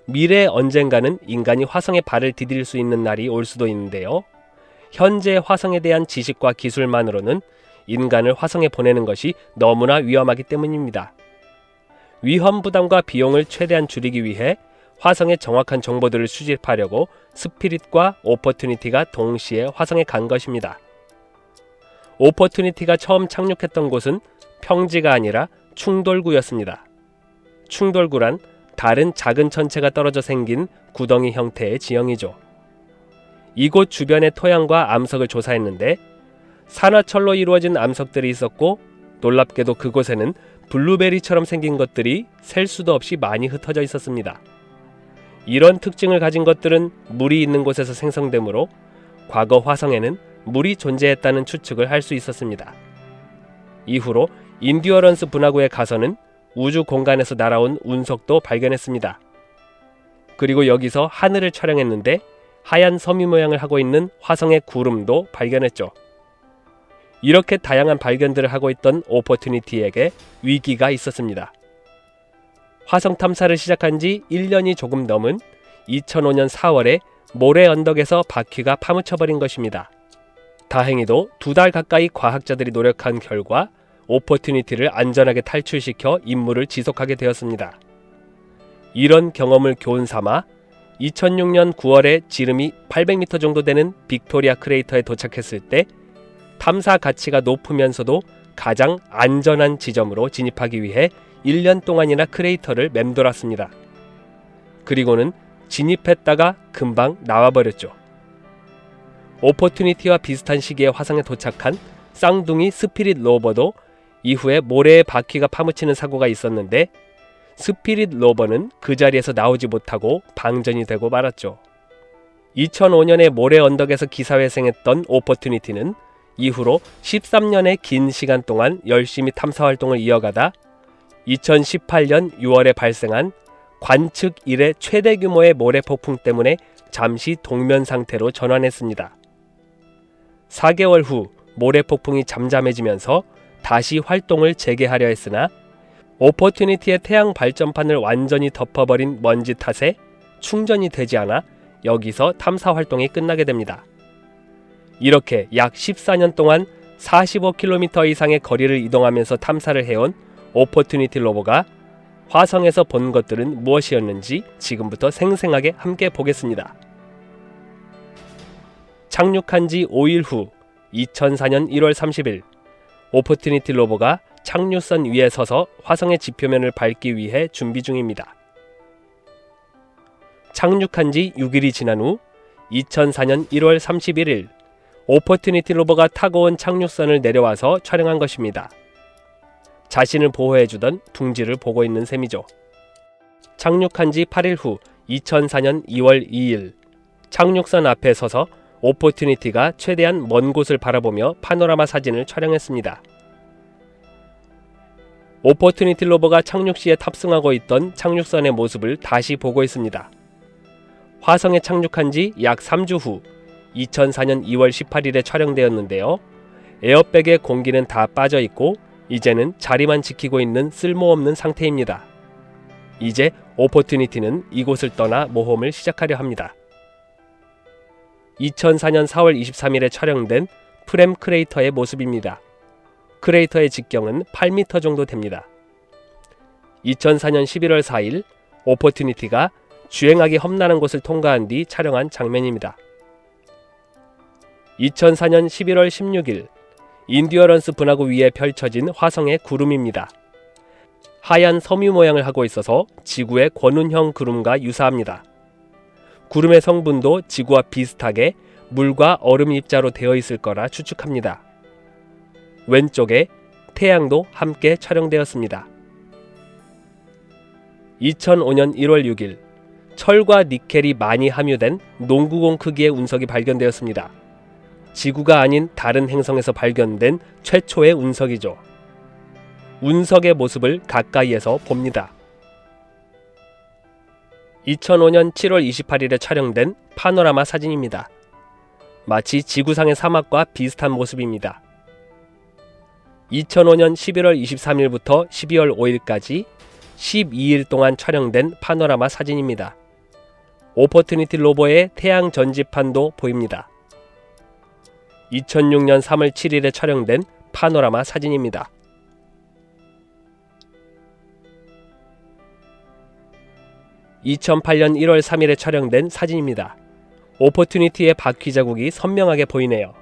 미래 언젠가는 인간이 화성에 발을 디딜 수 있는 날이 올 수도 있는데요. 현재 화성에 대한 지식과 기술만으로는 인간을 화성에 보내는 것이 너무나 위험하기 때문입니다. 위험 부담과 비용을 최대한 줄이기 위해 화성의 정확한 정보들을 수집하려고 스피릿과 오퍼튜니티가 동시에 화성에 간 것입니다. 오퍼튜니티가 처음 착륙했던 곳은 평지가 아니라 충돌구였습니다. 충돌구란 다른 작은 천체가 떨어져 생긴 구덩이 형태의 지형이죠. 이곳 주변의 토양과 암석을 조사했는데 산화철로 이루어진 암석들이 있었고 놀랍게도 그곳에는 블루베리처럼 생긴 것들이 셀 수도 없이 많이 흩어져 있었습니다. 이런 특징을 가진 것들은 물이 있는 곳에서 생성되므로 과거 화성에는 물이 존재했다는 추측을 할 수 있었습니다. 이후로 인듀어런스 분화구에 가서는 우주 공간에서 날아온 운석도 발견했습니다. 그리고 여기서 하늘을 촬영했는데 하얀 섬유 모양을 하고 있는 화성의 구름도 발견했죠. 이렇게 다양한 발견들을 하고 있던 오퍼튜니티에게 위기가 있었습니다. 화성 탐사를 시작한 지 1년이 조금 넘은 2005년 4월에 모래 언덕에서 바퀴가 파묻혀버린 것입니다. 다행히도 2달 가까이 과학자들이 노력한 결과 오퍼튜니티를 안전하게 탈출시켜 임무를 지속하게 되었습니다. 이런 경험을 교훈 삼아 2006년 9월에 지름이 800m 정도 되는 빅토리아 크레이터에 도착했을 때 탐사 가치가 높으면서도 가장 안전한 지점으로 진입하기 위해 1년 동안이나 크레이터를 맴돌았습니다. 그리고는 진입했다가 금방 나와버렸죠. 오퍼튜니티와 비슷한 시기에 화성에 도착한 쌍둥이 스피릿 로버도 이후에 모래에 바퀴가 파묻히는 사고가 있었는데 스피릿 로버는 그 자리에서 나오지 못하고 방전이 되고 말았죠. 2005년에 모래 언덕에서 기사회생했던 오퍼튜니티는 이후로 13년의 긴 시간 동안 열심히 탐사 활동을 이어가다 2018년 6월에 발생한 관측 이래 최대 규모의 모래 폭풍 때문에 잠시 동면 상태로 전환했습니다. 4개월 후 모래 폭풍이 잠잠해지면서 다시 활동을 재개하려 했으나 오퍼튜니티의 태양 발전판을 완전히 덮어버린 먼지 탓에 충전이 되지 않아 여기서 탐사 활동이 끝나게 됩니다. 이렇게 약 14년 동안 45km 이상의 거리를 이동하면서 탐사를 해온 오퍼튜니티 로버가 화성에서 본 것들은 무엇이었는지 지금부터 생생하게 함께 보겠습니다. 착륙한 지 5일 후 2004년 1월 30일 오퍼튜니티 로버가 착륙선 위에 서서 화성의 지표면을 밟기 위해 준비 중입니다. 착륙한 지 6일이 지난 후 2004년 1월 31일 오퍼튜니티 로버가 타고 온 착륙선을 내려와서 촬영한 것입니다. 자신을 보호해주던 둥지를 보고 있는 셈이죠. 착륙한 지 8일 후 2004년 2월 2일 착륙선 앞에 서서 오퍼튜니티가 최대한 먼 곳을 바라보며 파노라마 사진을 촬영했습니다. 오퍼튜니티 로버가 착륙 시에 탑승하고 있던 착륙선의 모습을 다시 보고 있습니다. 화성에 착륙한 지 약 3주 후 2004년 2월 18일에 촬영되었는데요. 에어백의 공기는 다 빠져 있고 이제는 자리만 지키고 있는 쓸모없는 상태입니다. 이제 오퍼튜니티는 이곳을 떠나 모험을 시작하려 합니다. 2004년 4월 23일에 촬영된 프렘 크레이터의 모습입니다. 크레이터의 직경은 8m 정도 됩니다. 2004년 11월 4일 오퍼튜니티가 주행하기 험난한 곳을 통과한 뒤 촬영한 장면입니다. 2004년 11월 16일 인듀어런스 분화구 위에 펼쳐진 화성의 구름입니다. 하얀 섬유 모양을 하고 있어서 지구의 권운형 구름과 유사합니다. 구름의 성분도 지구와 비슷하게 물과 얼음 입자로 되어 있을 거라 추측합니다. 왼쪽에 태양도 함께 촬영되었습니다. 2005년 1월 6일 철과 니켈이 많이 함유된 농구공 크기의 운석이 발견되었습니다. 지구가 아닌 다른 행성에서 발견된 최초의 운석이죠. 운석의 모습을 가까이에서 봅니다. 2005년 7월 28일에 촬영된 파노라마 사진입니다. 마치 지구상의 사막과 비슷한 모습입니다. 2005년 11월 23일부터 12월 5일까지 12일 동안 촬영된 파노라마 사진입니다. 오퍼튜니티 로버의 태양 전지판도 보입니다. 2006년 3월 7일에 촬영된 파노라마 사진입니다. (2008년 1월 3일에) 촬영된 사진입니다. 오퍼튜니티의 바퀴 자국이 선명하게 보이네요.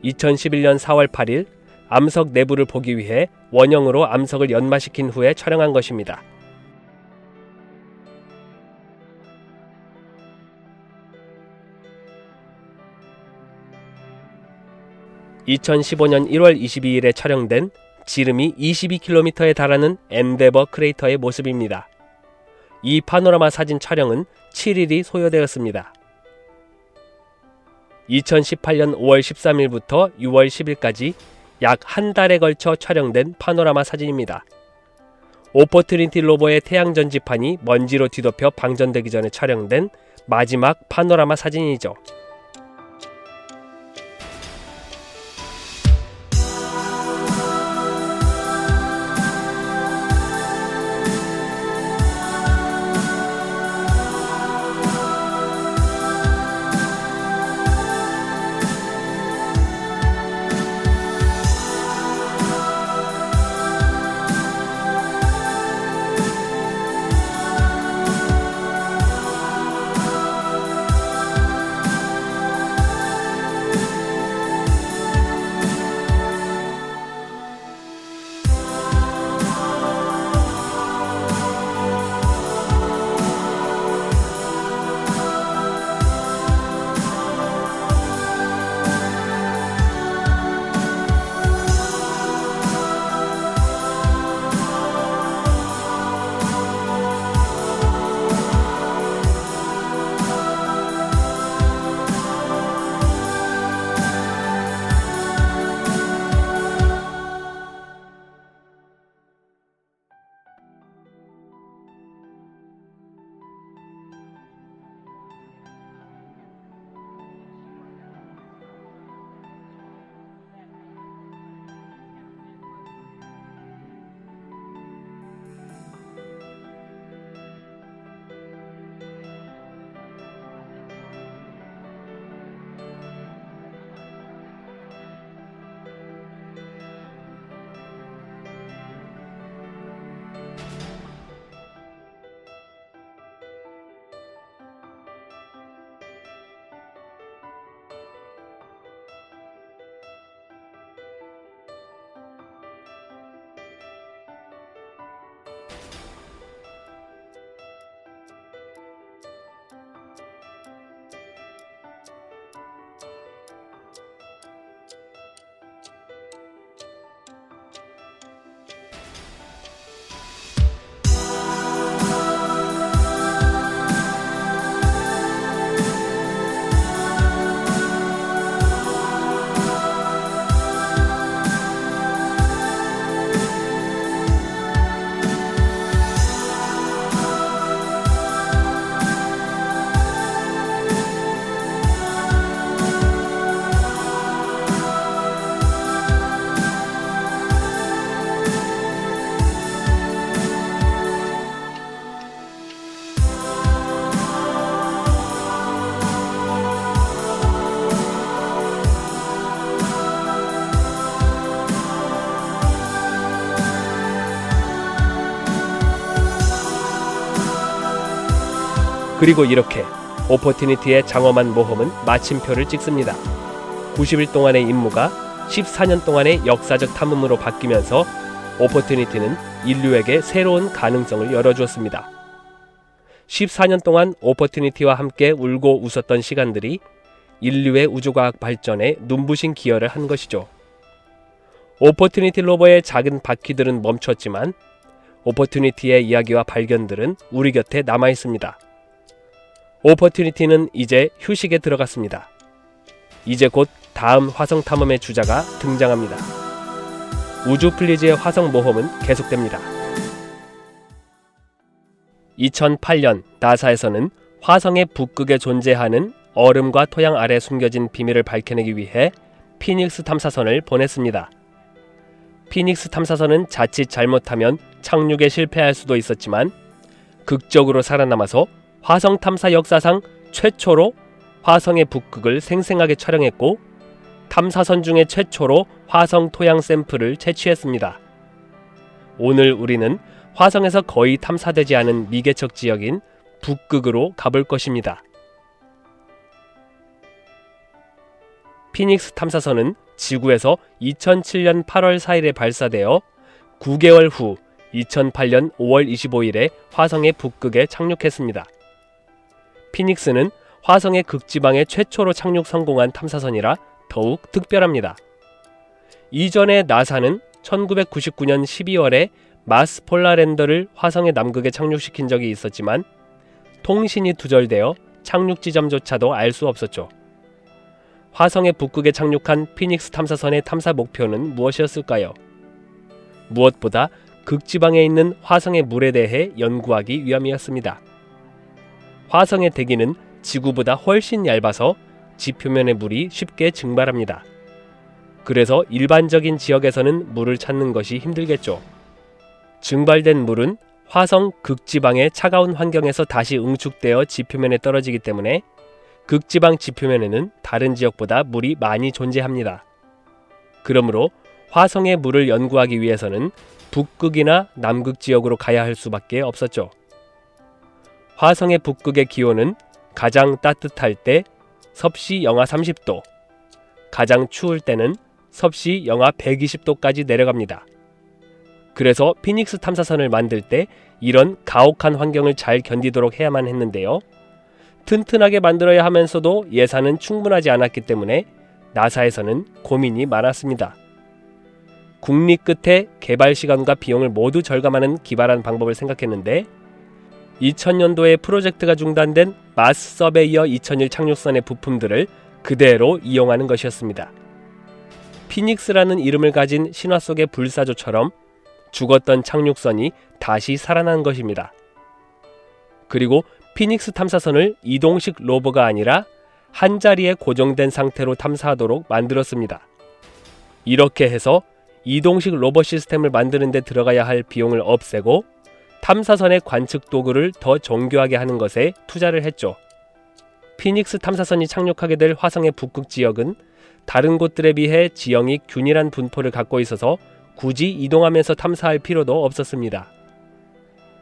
2011년 4월 8일 암석 내부를 보기 위해 원형으로 암석을 연마시킨 후에 촬영한 것입니다. 2015년 1월 22일에 촬영된 지름이 22km에 달하는 엔데버 크레이터의 모습입니다. 이 파노라마 사진 촬영은 7일이 소요되었습니다. 2018년 5월 13일부터 6월 10일까지 약 한 달에 걸쳐 촬영된 파노라마 사진입니다. 오퍼튜니티 로버의 태양 전지판이 먼지로 뒤덮여 방전되기 전에 촬영된 마지막 파노라마 사진이죠. 그리고 이렇게 오퍼튜니티의 장엄한 모험은 마침표를 찍습니다. 90일 동안의 임무가 14년 동안의 역사적 탐험으로 바뀌면서 오퍼튜니티는 인류에게 새로운 가능성을 열어주었습니다. 14년 동안 오퍼튜니티와 함께 울고 웃었던 시간들이 인류의 우주과학 발전에 눈부신 기여를 한 것이죠. 오퍼튜니티 로버의 작은 바퀴들은 멈췄지만 오퍼튜니티의 이야기와 발견들은 우리 곁에 남아있습니다. 오퍼튜니티는 이제 휴식에 들어갔습니다. 이제 곧 다음 화성 탐험의 주자가 등장합니다. 우주 플리즈의 화성 모험은 계속됩니다. 2008년 나사에서는 화성의 북극에 존재하는 얼음과 토양 아래 숨겨진 비밀을 밝혀내기 위해 피닉스 탐사선을 보냈습니다. 피닉스 탐사선은 자칫 잘못하면 착륙에 실패할 수도 있었지만 극적으로 살아남아서 화성 탐사 역사상 최초로 화성의 북극을 생생하게 촬영했고 탐사선 중에 최초로 화성 토양 샘플을 채취했습니다. 오늘 우리는 화성에서 거의 탐사되지 않은 미개척 지역인 북극으로 가볼 것입니다. 피닉스 탐사선은 지구에서 2007년 8월 4일에 발사되어 9개월 후 2008년 5월 25일에 화성의 북극에 착륙했습니다. 피닉스는 화성의 극지방에 최초로 착륙 성공한 탐사선이라 더욱 특별합니다. 이전에 나사는 1999년 12월에 마스 폴라랜더를 화성의 남극에 착륙시킨 적이 있었지만 통신이 두절되어 착륙 지점조차도 알 수 없었죠. 화성의 북극에 착륙한 피닉스 탐사선의 탐사 목표는 무엇이었을까요? 무엇보다 극지방에 있는 화성의 물에 대해 연구하기 위함이었습니다. 화성의 대기는 지구보다 훨씬 얇아서 지표면의 물이 쉽게 증발합니다. 그래서 일반적인 지역에서는 물을 찾는 것이 힘들겠죠. 증발된 물은 화성 극지방의 차가운 환경에서 다시 응축되어 지표면에 떨어지기 때문에 극지방 지표면에는 다른 지역보다 물이 많이 존재합니다. 그러므로 화성의 물을 연구하기 위해서는 북극이나 남극 지역으로 가야 할 수밖에 없었죠. 화성의 북극의 기온은 가장 따뜻할 때 섭씨 영하 30도, 가장 추울 때는 섭씨 영하 120도까지 내려갑니다. 그래서 피닉스 탐사선을 만들 때 이런 가혹한 환경을 잘 견디도록 해야만 했는데요. 튼튼하게 만들어야 하면서도 예산은 충분하지 않았기 때문에 나사에서는 고민이 많았습니다. 국리 끝에 개발 시간과 비용을 모두 절감하는 기발한 방법을 생각했는데 2000년도에 프로젝트가 중단된 마스 서베이어 2001 착륙선의 부품들을 그대로 이용하는 것이었습니다. 피닉스라는 이름을 가진 신화 속의 불사조처럼 죽었던 착륙선이 다시 살아난 것입니다. 그리고 피닉스 탐사선을 이동식 로버가 아니라 한자리에 고정된 상태로 탐사하도록 만들었습니다. 이렇게 해서 이동식 로버 시스템을 만드는 데 들어가야 할 비용을 없애고 탐사선의 관측 도구를 더 정교하게 하는 것에 투자를 했죠. 피닉스 탐사선이 착륙하게 될 화성의 북극 지역은 다른 곳들에 비해 지형이 균일한 분포를 갖고 있어서 굳이 이동하면서 탐사할 필요도 없었습니다.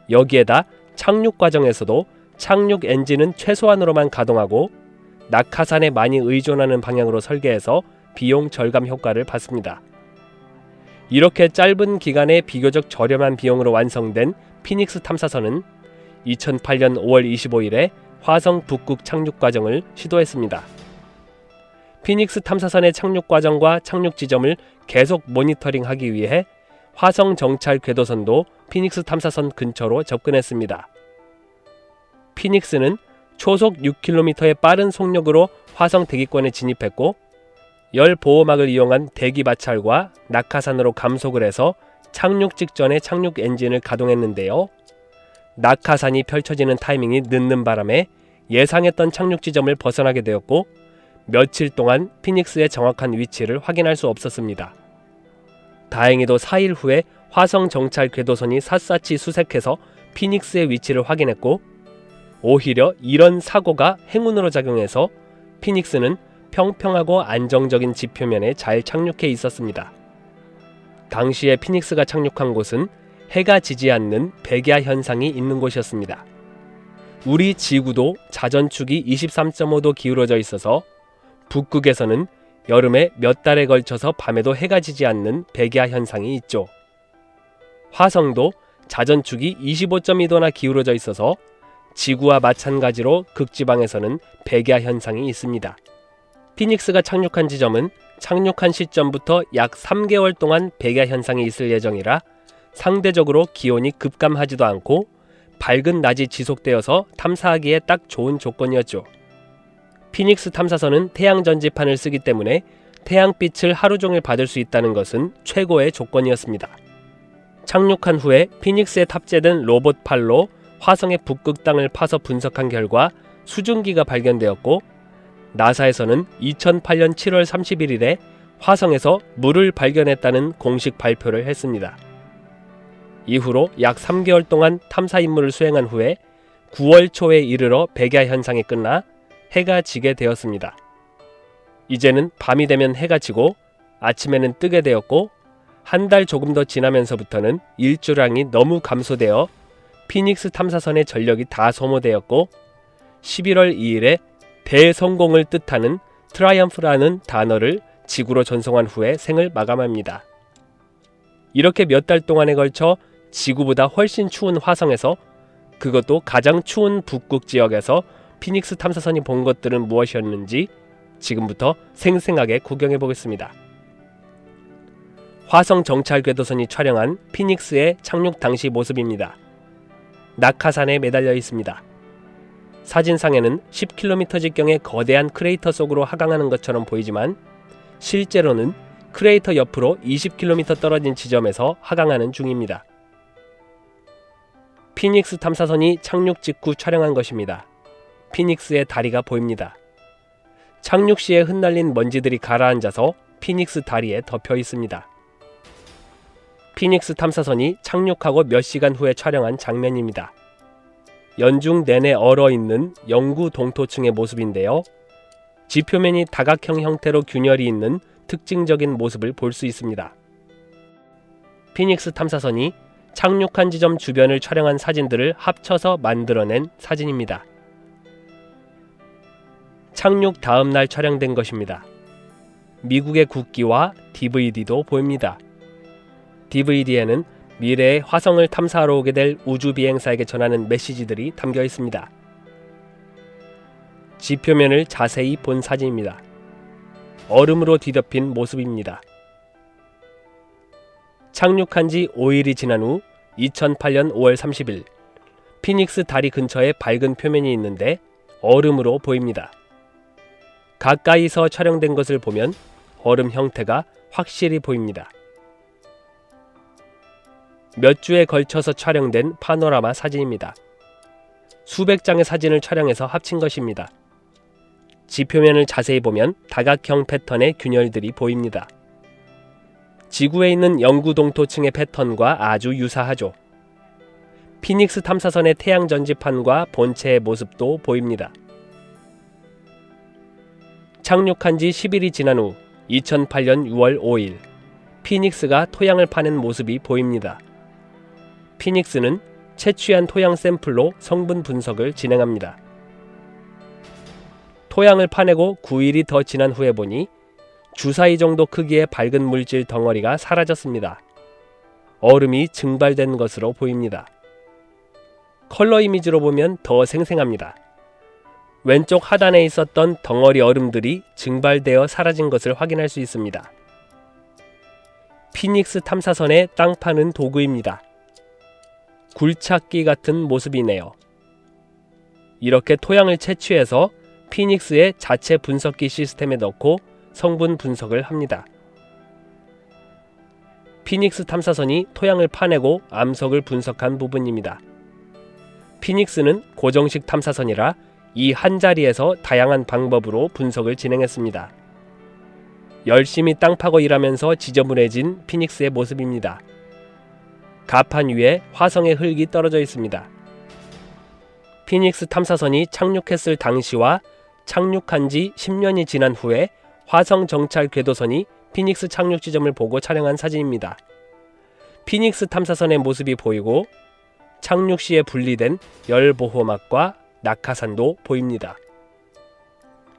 여기에다 착륙 과정에서도 착륙 엔진은 최소한으로만 가동하고 낙하산에 많이 의존하는 방향으로 설계해서 비용 절감 효과를 봤습니다. 이렇게 짧은 기간에 비교적 저렴한 비용으로 완성된 피닉스 탐사선은 2008년 5월 25일에 화성 북극 착륙 과정을 시도했습니다. 피닉스 탐사선의 착륙 과정과 착륙 지점을 계속 모니터링하기 위해 화성 정찰 궤도선도 피닉스 탐사선 근처로 접근했습니다. 피닉스는 초속 6km의 빠른 속력으로 화성 대기권에 진입했고 열 보호막을 이용한 대기 마찰과 낙하산으로 감속을 해서 착륙 직전에 착륙 엔진을 가동했는데요. 낙하산이 펼쳐지는 타이밍이 늦는 바람에 예상했던 착륙 지점을 벗어나게 되었고 며칠 동안 피닉스의 정확한 위치를 확인할 수 없었습니다. 다행히도 4일 후에 화성 정찰 궤도선이 샅샅이 수색해서 피닉스의 위치를 확인했고 오히려 이런 사고가 행운으로 작용해서 피닉스는 평평하고 안정적인 지표면에 잘 착륙해 있었습니다. 당시에 피닉스가 착륙한 곳은 해가 지지 않는 백야 현상이 있는 곳이었습니다. 우리 지구도 자전축이 23.5도 기울어져 있어서 북극에서는 여름에 몇 달에 걸쳐서 밤에도 해가 지지 않는 백야 현상이 있죠. 화성도 자전축이 25.2도나 기울어져 있어서 지구와 마찬가지로 극지방에서는 백야 현상이 있습니다. 피닉스가 착륙한 지점은 착륙한 시점부터 약 3개월 동안 백야 현상이 있을 예정이라 상대적으로 기온이 급감하지도 않고 밝은 낮이 지속되어서 탐사하기에 딱 좋은 조건이었죠. 피닉스 탐사선은 태양 전지판을 쓰기 때문에 태양빛을 하루 종일 받을 수 있다는 것은 최고의 조건이었습니다. 착륙한 후에 피닉스에 탑재된 로봇 팔로 화성의 북극 땅을 파서 분석한 결과 수증기가 발견되었고, 나사에서는 2008년 7월 31일에 화성에서 물을 발견했다는 공식 발표를 했습니다. 이후로 약 3개월 동안 탐사 임무를 수행한 후에 9월 초에 이르러 백야 현상이 끝나 해가 지게 되었습니다. 이제는 밤이 되면 해가 지고 아침에는 뜨게 되었고, 한 달 조금 더 지나면서부터는 일조량이 너무 감소되어 피닉스 탐사선의 전력이 다 소모되었고, 11월 2일에 대성공을 뜻하는 트라이엄프라는 단어를 지구로 전송한 후에 생을 마감합니다. 이렇게 몇 달 동안에 걸쳐 지구보다 훨씬 추운 화성에서, 그것도 가장 추운 북극 지역에서 피닉스 탐사선이 본 것들은 무엇이었는지 지금부터 생생하게 구경해 보겠습니다. 화성 정찰 궤도선이 촬영한 피닉스의 착륙 당시 모습입니다. 낙하산에 매달려 있습니다. 사진상에는 10km 직경의 거대한 크레이터 속으로 하강하는 것처럼 보이지만 실제로는 크레이터 옆으로 20km 떨어진 지점에서 하강하는 중입니다. 피닉스 탐사선이 착륙 직후 촬영한 것입니다. 피닉스의 다리가 보입니다. 착륙 시에 흩날린 먼지들이 가라앉아서 피닉스 다리에 덮여 있습니다. 피닉스 탐사선이 착륙하고 몇 시간 후에 촬영한 장면입니다. 연중 내내 얼어있는 영구 동토층의 모습인데요. 지표면이 다각형 형태로 균열이 있는 특징적인 모습을 볼 수 있습니다. 피닉스 탐사선이 착륙한 지점 주변을 촬영한 사진들을 합쳐서 만들어낸 사진입니다. 착륙 다음 날 촬영된 것입니다. 미국의 국기와 DVD도 보입니다. DVD에는 미래의 화성을 탐사하러 오게 될 우주 비행사에게 전하는 메시지들이 담겨 있습니다. 지표면을 자세히 본 사진입니다. 얼음으로 뒤덮인 모습입니다. 착륙한 지 5일이 지난 후 2008년 5월 30일, 피닉스 다리 근처에 밝은 표면이 있는데 얼음으로 보입니다. 가까이서 촬영된 것을 보면 얼음 형태가 확실히 보입니다. 몇 주에 걸쳐서 촬영된 파노라마 사진입니다. 수백 장의 사진을 촬영해서 합친 것입니다. 지표면을 자세히 보면 다각형 패턴의 균열들이 보입니다. 지구에 있는 영구 동토층의 패턴과 아주 유사하죠. 피닉스 탐사선의 태양 전지판과 본체의 모습도 보입니다. 착륙한 지 10일이 지난 후 2008년 6월 5일, 피닉스가 토양을 파낸 모습이 보입니다. 피닉스는 채취한 토양 샘플로 성분 분석을 진행합니다. 토양을 파내고 9일이 더 지난 후에 보니 주사위 정도 크기의 밝은 물질 덩어리가 사라졌습니다. 얼음이 증발된 것으로 보입니다. 컬러 이미지로 보면 더 생생합니다. 왼쪽 하단에 있었던 덩어리 얼음들이 증발되어 사라진 것을 확인할 수 있습니다. 피닉스 탐사선의 땅 파는 도구입니다. 굴착기 같은 모습이네요. 이렇게 토양을 채취해서 피닉스의 자체 분석기 시스템에 넣고 성분 분석을 합니다. 피닉스 탐사선이 토양을 파내고 암석을 분석한 부분입니다. 피닉스는 고정식 탐사선이라 이 한자리에서 다양한 방법으로 분석을 진행했습니다. 열심히 땅 파고 일하면서 지저분해진 피닉스의 모습입니다. 가판 위에 화성의 흙이 떨어져 있습니다. 피닉스 탐사선이 착륙했을 당시와 착륙한 지 10년이 지난 후에 화성 정찰 궤도선이 피닉스 착륙 지점을 보고 촬영한 사진입니다. 피닉스 탐사선의 모습이 보이고 착륙 시에 분리된 열 보호막과 낙하산도 보입니다.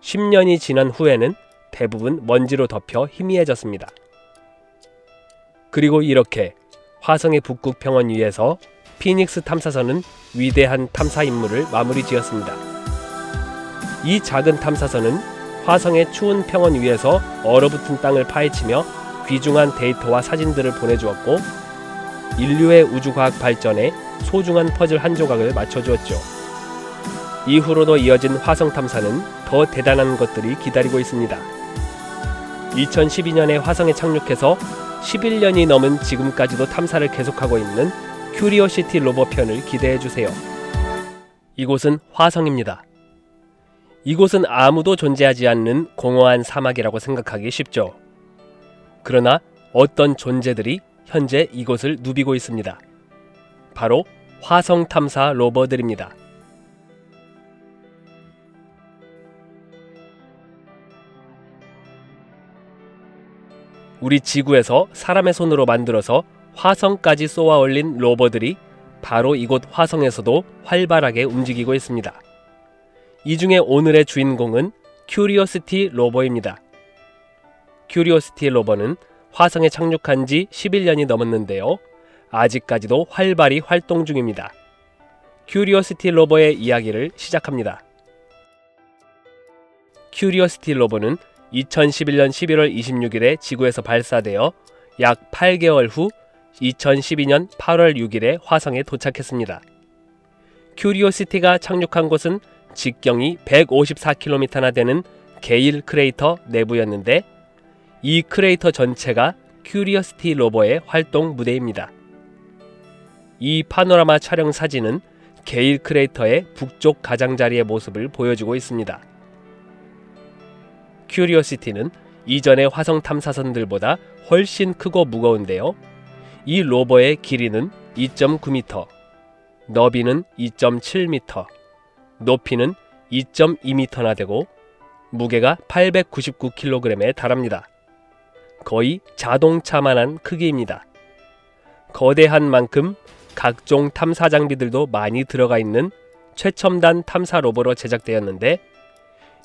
10년이 지난 후에는 대부분 먼지로 덮여 희미해졌습니다. 그리고 이렇게 화성의 북극 평원 위에서 피닉스 탐사선은 위대한 탐사 임무를 마무리 지었습니다. 이 작은 탐사선은 화성의 추운 평원 위에서 얼어붙은 땅을 파헤치며 귀중한 데이터와 사진들을 보내주었고, 인류의 우주과학 발전에 소중한 퍼즐 한 조각을 맞춰주었죠. 이후로도 이어진 화성 탐사는 더 대단한 것들이 기다리고 있습니다. 2012년에 화성에 착륙해서 11년이 넘은 지금까지도 탐사를 계속하고 있는 큐리오시티 로버 편을 기대해주세요. 이곳은 화성입니다. 이곳은 아무도 존재하지 않는 공허한 사막이라고 생각하기 쉽죠. 그러나 어떤 존재들이 현재 이곳을 누비고 있습니다. 바로 화성 탐사 로버들입니다. 우리 지구에서 사람의 손으로 만들어서 화성까지 쏘아 올린 로버들이 바로 이곳 화성에서도 활발하게 움직이고 있습니다. 이 중에 오늘의 주인공은 큐리오시티 로버입니다. 큐리오시티 로버는 화성에 착륙한 지 11년이 넘었는데요. 아직까지도 활발히 활동 중입니다. 큐리오시티 로버의 이야기를 시작합니다. 큐리오시티 로버는 2011년 11월 26일에 지구에서 발사되어 약 8개월 후 2012년 8월 6일에 화성에 도착했습니다. 큐리오시티가 착륙한 곳은 직경이 154km나 되는 게일 크레이터 내부였는데, 이 크레이터 전체가 큐리오시티 로버의 활동 무대입니다. 이 파노라마 촬영 사진은 게일 크레이터의 북쪽 가장자리의 모습을 보여주고 있습니다. 큐리오시티는 이전의 화성 탐사선들보다 훨씬 크고 무거운데요. 이 로버의 길이는 2.9m, 너비는 2.7m, 높이는 2.2m나 되고 무게가 899kg에 달합니다. 거의 자동차만한 크기입니다. 거대한 만큼 각종 탐사 장비들도 많이 들어가 있는 최첨단 탐사 로버로 제작되었는데,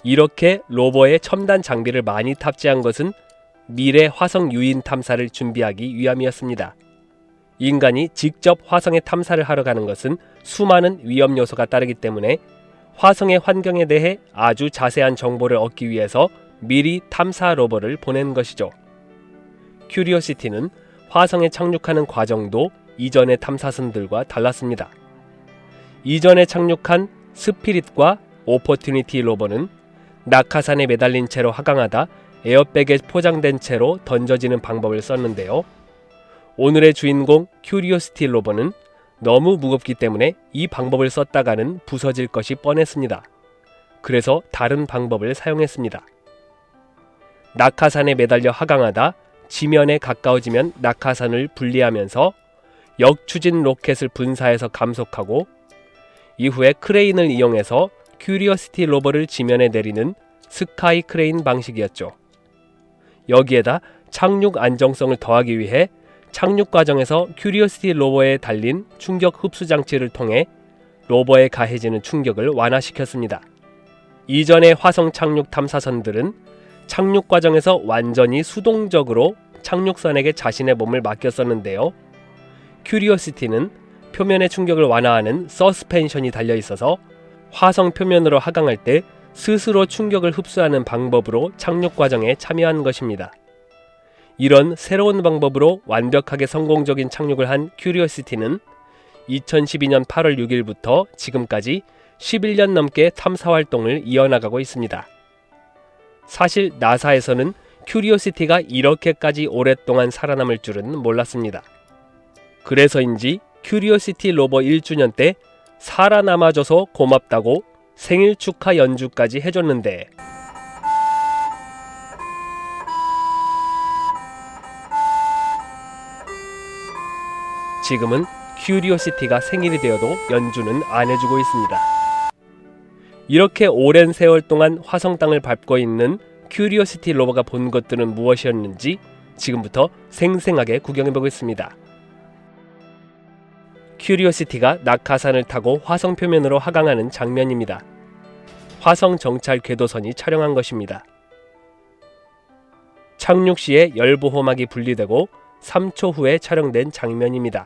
이렇게 로버에 첨단 장비를 많이 탑재한 것은 미래 화성 유인 탐사를 준비하기 위함이었습니다. 인간이 직접 화성에 탐사를 하러 가는 것은 수많은 위험 요소가 따르기 때문에 화성의 환경에 대해 아주 자세한 정보를 얻기 위해서 미리 탐사 로버를 보낸 것이죠. 큐리오시티는 화성에 착륙하는 과정도 이전의 탐사선들과 달랐습니다. 이전에 착륙한 스피릿과 오퍼튜니티 로버는 낙하산에 매달린 채로 하강하다 에어백에 포장된 채로 던져지는 방법을 썼는데요. 오늘의 주인공 큐리오시티 로버는 너무 무겁기 때문에 이 방법을 썼다가는 부서질 것이 뻔했습니다. 그래서 다른 방법을 사용했습니다. 낙하산에 매달려 하강하다 지면에 가까워지면 낙하산을 분리하면서 역추진 로켓을 분사해서 감속하고, 이후에 크레인을 이용해서 큐리오시티 로버를 지면에 내리는 스카이 크레인 방식이었죠. 여기에다 착륙 안정성을 더하기 위해 착륙 과정에서 큐리오시티 로버에 달린 충격 흡수 장치를 통해 로버에 가해지는 충격을 완화시켰습니다. 이전의 화성 착륙 탐사선들은 착륙 과정에서 완전히 수동적으로 착륙선에게 자신의 몸을 맡겼었는데요. 큐리오시티는 표면의 충격을 완화하는 서스펜션이 달려 있어서 화성 표면으로 하강할 때 스스로 충격을 흡수하는 방법으로 착륙 과정에 참여한 것입니다. 이런 새로운 방법으로 완벽하게 성공적인 착륙을 한 큐리오시티는 2012년 8월 6일부터 지금까지 11년 넘게 탐사 활동을 이어나가고 있습니다. 사실 나사에서는 큐리오시티가 이렇게까지 오랫동안 살아남을 줄은 몰랐습니다. 그래서인지 큐리오시티 로버 1주년 때 살아남아줘서 고맙다고 생일 축하 연주까지 해줬는데, 지금은 큐리오시티가 생일이 되어도 연주는 안 해주고 있습니다. 이렇게 오랜 세월 동안 화성 땅을 밟고 있는 큐리오시티 로버가 본 것들은 무엇이었는지 지금부터 생생하게 구경해보겠습니다. 큐리오시티가 낙하산을 타고 화성 표면으로 하강하는 장면입니다. 화성 정찰 궤도선이 촬영한 것입니다. 착륙 시에 열보호막이 분리되고 3초 후에 촬영된 장면입니다.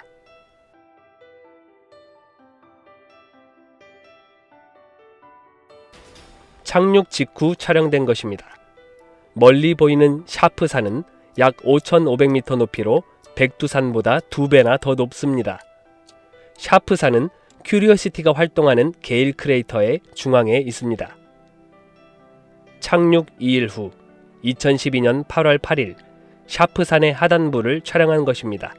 착륙 직후 촬영된 것입니다. 멀리 보이는 샤프산은 약 5,500m 높이로 백두산보다 2배나 더 높습니다. 샤프산은 큐리오시티가 활동하는 게일 크레이터의 중앙에 있습니다. 착륙 2일 후 2012년 8월 8일 샤프산의 하단부를 촬영한 것입니다.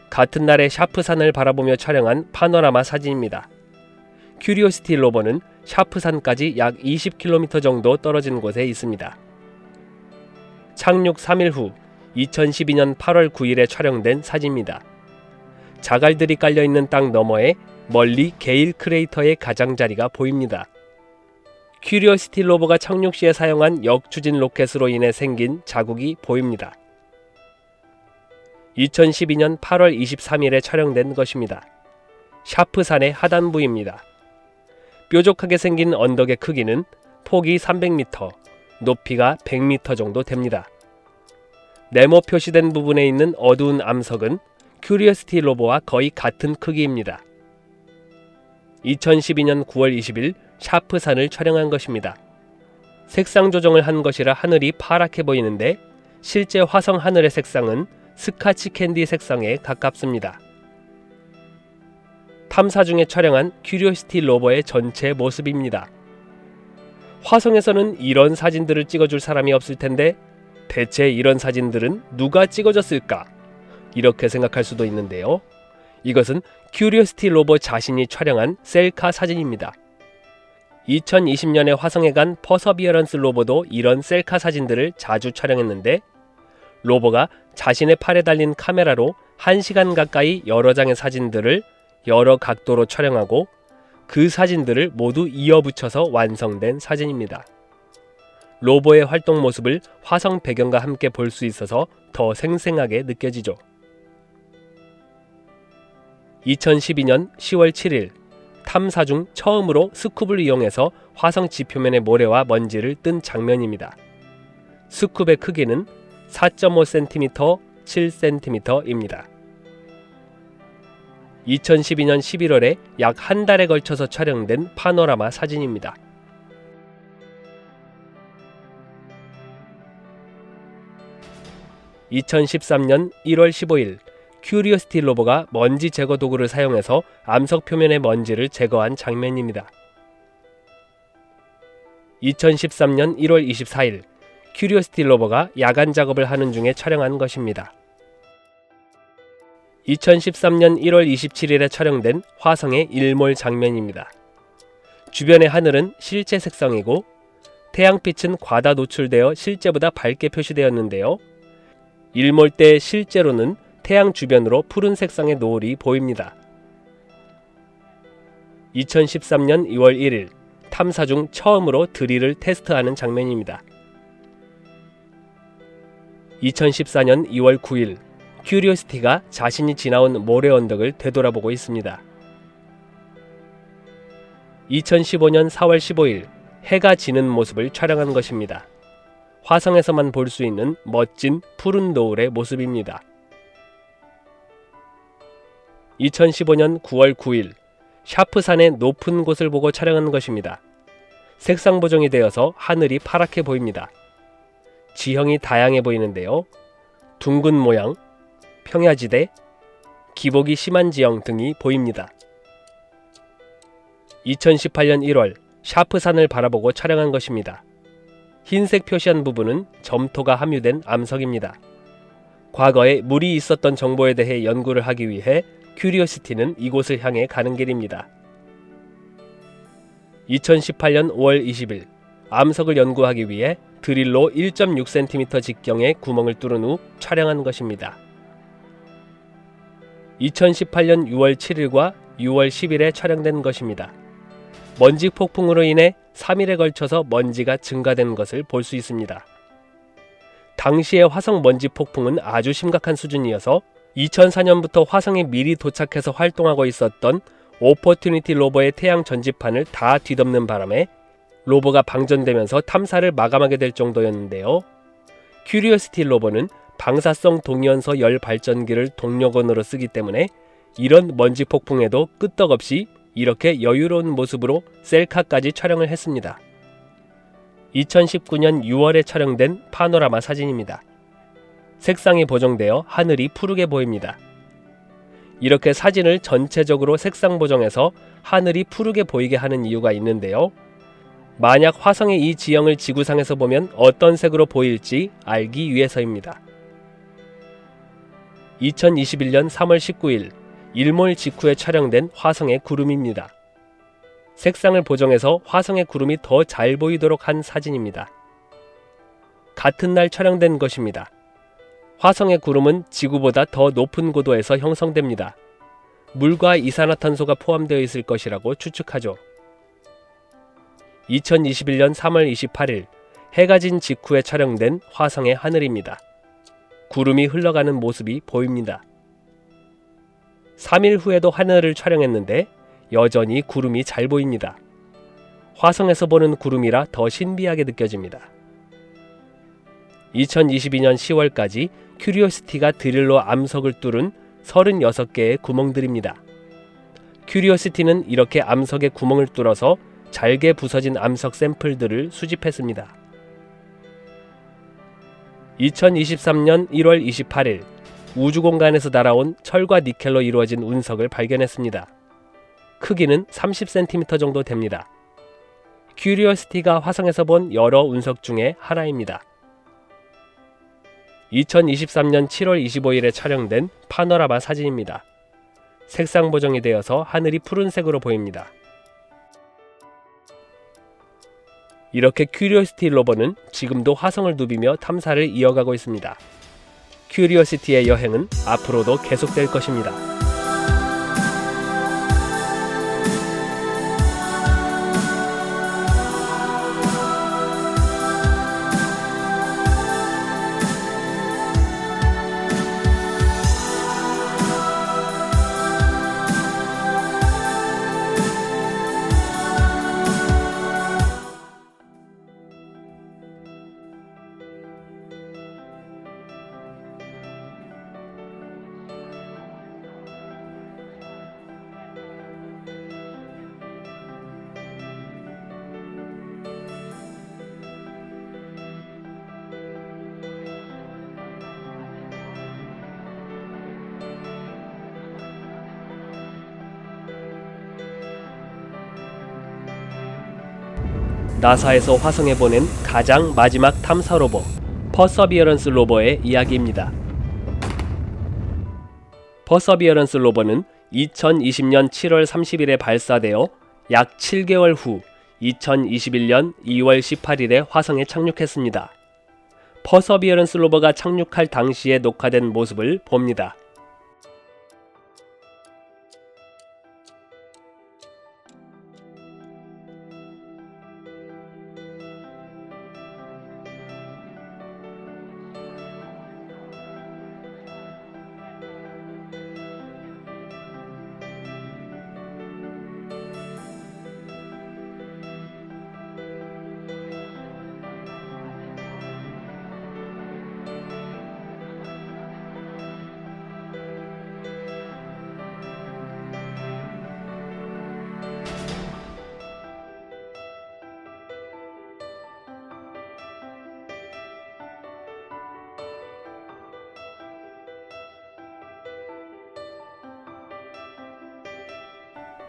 같은 날에 샤프산을 바라보며 촬영한 파노라마 사진입니다. 큐리오시티 로버는 샤프산까지 약 20km 정도 떨어진 곳에 있습니다. 착륙 3일 후 2012년 8월 9일에 촬영된 사진입니다. 자갈들이 깔려있는 땅 너머에 멀리 게일 크레이터의 가장자리가 보입니다. 큐리오시티 로버가 착륙 시에 사용한 역추진 로켓으로 인해 생긴 자국이 보입니다. 2012년 8월 23일에 촬영된 것입니다. 샤프산의 하단부입니다. 뾰족하게 생긴 언덕의 크기는 폭이 300m, 높이가 100m 정도 됩니다. 네모 표시된 부분에 있는 어두운 암석은 큐리오시티 로버와 거의 같은 크기입니다. 2012년 9월 20일 샤프산을 촬영한 것입니다. 색상 조정을 한 것이라 하늘이 파랗게 보이는데 실제 화성 하늘의 색상은 스카치 캔디 색상에 가깝습니다. 탐사 중에 촬영한 큐리오시티 로버의 전체 모습입니다. 화성에서는 이런 사진들을 찍어줄 사람이 없을 텐데 대체 이런 사진들은 누가 찍어줬을까? 이렇게 생각할 수도 있는데요. 이것은 큐리오시티 로버 자신이 촬영한 셀카 사진입니다. 2020년에 화성에 간 퍼서비어런스 로버도 이런 셀카 사진들을 자주 촬영했는데 로버가 자신의 팔에 달린 카메라로 1시간 가까이 여러 장의 사진들을 여러 각도로 촬영하고 그 사진들을 모두 이어붙여서 완성된 사진입니다. 로버의 활동 모습을 화성 배경과 함께 볼 수 있어서 더 생생하게 느껴지죠. 2012년 10월 7일 탐사 중 처음으로 스쿱을 이용해서 화성 지표면의 모래와 먼지를 뜬 장면입니다. 스쿱의 크기는 4.5cm, 7cm입니다. 2012년 11월에 약 한 달에 걸쳐서 촬영된 파노라마 사진입니다. (2013년 1월 15일) 큐리오시티 로버가 먼지 제거 도구를 사용해서 암석 표면의 먼지를 제거한 장면입니다. 2013년 1월 24일 큐리오시티 로버가 야간 작업을 하는 중에 촬영한 것입니다. 2013년 1월 27일에 촬영된 화성의 일몰 장면입니다. 주변의 하늘은 실제 색상이고 태양빛은 과다 노출되어 실제보다 밝게 표시되었는데요. 일몰 때 실제로는 태양 주변으로 푸른 색상의 노을이 보입니다. 2013년 2월 1일 탐사 중 처음으로 드릴을 테스트하는 장면입니다. 2014년 2월 9일 큐리오시티가 자신이 지나온 모래 언덕을 되돌아보고 있습니다. 2015년 4월 15일 해가 지는 모습을 촬영한 것입니다. 화성에서만 볼 수 있는 멋진 푸른 노을의 모습입니다. 2015년 9월 9일 샤프산의 높은 곳을 보고 촬영한 것입니다. 색상 보정이 되어서 하늘이 파랗게 보입니다. 지형이 다양해 보이는데요. 둥근 모양, 평야지대, 기복이 심한 지형 등이 보입니다. 2018년 1월 샤프산을 바라보고 촬영한 것입니다. 흰색 표시한 부분은 점토가 함유된 암석입니다. 과거에 물이 있었던 정보에 대해 연구를 하기 위해 큐리오시티는 이곳을 향해 가는 길입니다. 2018년 5월 20일 암석을 연구하기 위해 드릴로 1.6cm 직경의 구멍을 뚫은 후 촬영한 것입니다. 2018년 6월 7일과 6월 10일에 촬영된 것입니다. 먼지 폭풍으로 인해 3일에 걸쳐서 먼지가 증가된 것을 볼 수 있습니다. 당시의 화성 먼지 폭풍은 아주 심각한 수준이어서 2004년부터 화성에 미리 도착해서 활동하고 있었던 오퍼튜니티 로버의 태양 전지판을 다 뒤덮는 바람에 로버가 방전되면서 탐사를 마감하게 될 정도였는데요. 큐리오시티 로버는 방사성 동위원소 열 발전기를 동력원으로 쓰기 때문에 이런 먼지 폭풍에도 끄떡없이 이렇게 여유로운 모습으로 셀카까지 촬영을 했습니다. 2019년 6월에 촬영된 파노라마 사진입니다. 색상이 보정되어 하늘이 푸르게 보입니다. 이렇게 사진을 전체적으로 색상 보정해서 하늘이 푸르게 보이게 하는 이유가 있는데요. 만약 화성의 이 지형을 지구상에서 보면 어떤 색으로 보일지 알기 위해서입니다. 2021년 3월 19일 일몰 직후에 촬영된 화성의 구름입니다. 색상을 보정해서 화성의 구름이 더 잘 보이도록 한 사진입니다. 같은 날 촬영된 것입니다. 화성의 구름은 지구보다 더 높은 고도에서 형성됩니다. 물과 이산화탄소가 포함되어 있을 것이라고 추측하죠. 2021년 3월 28일 해가 진 직후에 촬영된 화성의 하늘입니다. 구름이 흘러가는 모습이 보입니다. 3일 후에도 하늘을 촬영했는데 여전히 구름이 잘 보입니다. 화성에서 보는 구름이라 더 신비하게 느껴집니다. 2022년 10월까지 큐리오시티가 드릴로 암석을 뚫은 36개의 구멍들입니다. 큐리오시티는 이렇게 암석에 구멍을 뚫어서 잘게 부서진 암석 샘플들을 수집했습니다. 2023년 1월 28일 우주공간에서 날아온 철과 니켈로 이루어진 운석을 발견했습니다. 크기는 30cm 정도 됩니다. 큐리오시티가 화성에서 본 여러 운석 중에 하나입니다. 2023년 7월 25일에 촬영된 파노라마 사진입니다. 색상 보정이 되어서 하늘이 푸른색으로 보입니다. 이렇게 큐리오시티 로버는 지금도 화성을 누비며 탐사를 이어가고 있습니다. 큐리오시티의 여행은 앞으로도 계속될 것입니다. 나사에서 화성에 보낸 가장 마지막 탐사 로버 퍼서비어런스 로버의 이야기입니다. 퍼서비어런스 로버는 2020년 7월 30일에 발사되어 약 7개월 후 2021년 2월 18일에 화성에 착륙했습니다. 퍼서비어런스 로버가 착륙할 당시에 녹화된 모습을 봅니다.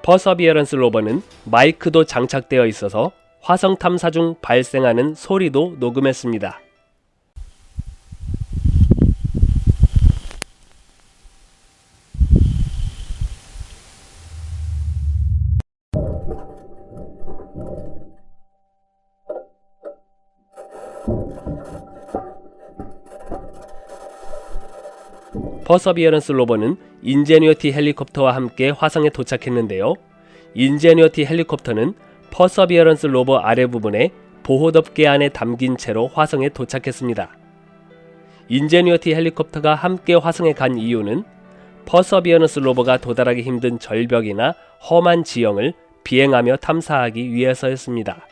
퍼서비어런스 로버는 마이크도 장착되어 있어서 화성 탐사 중 발생하는 소리도 녹음했습니다. 퍼서비어런스 로버는 인제뉴어티 헬리콥터와 함께 화성에 도착했는데요. 인제뉴어티 헬리콥터는 퍼서비어런스 로버 아래 부분에 보호덮개 안에 담긴 채로 화성에 도착했습니다. 인제뉴어티 헬리콥터가 함께 화성에 간 이유는 퍼서비어런스 로버가 도달하기 힘든 절벽이나 험한 지형을 비행하며 탐사하기 위해서였습니다.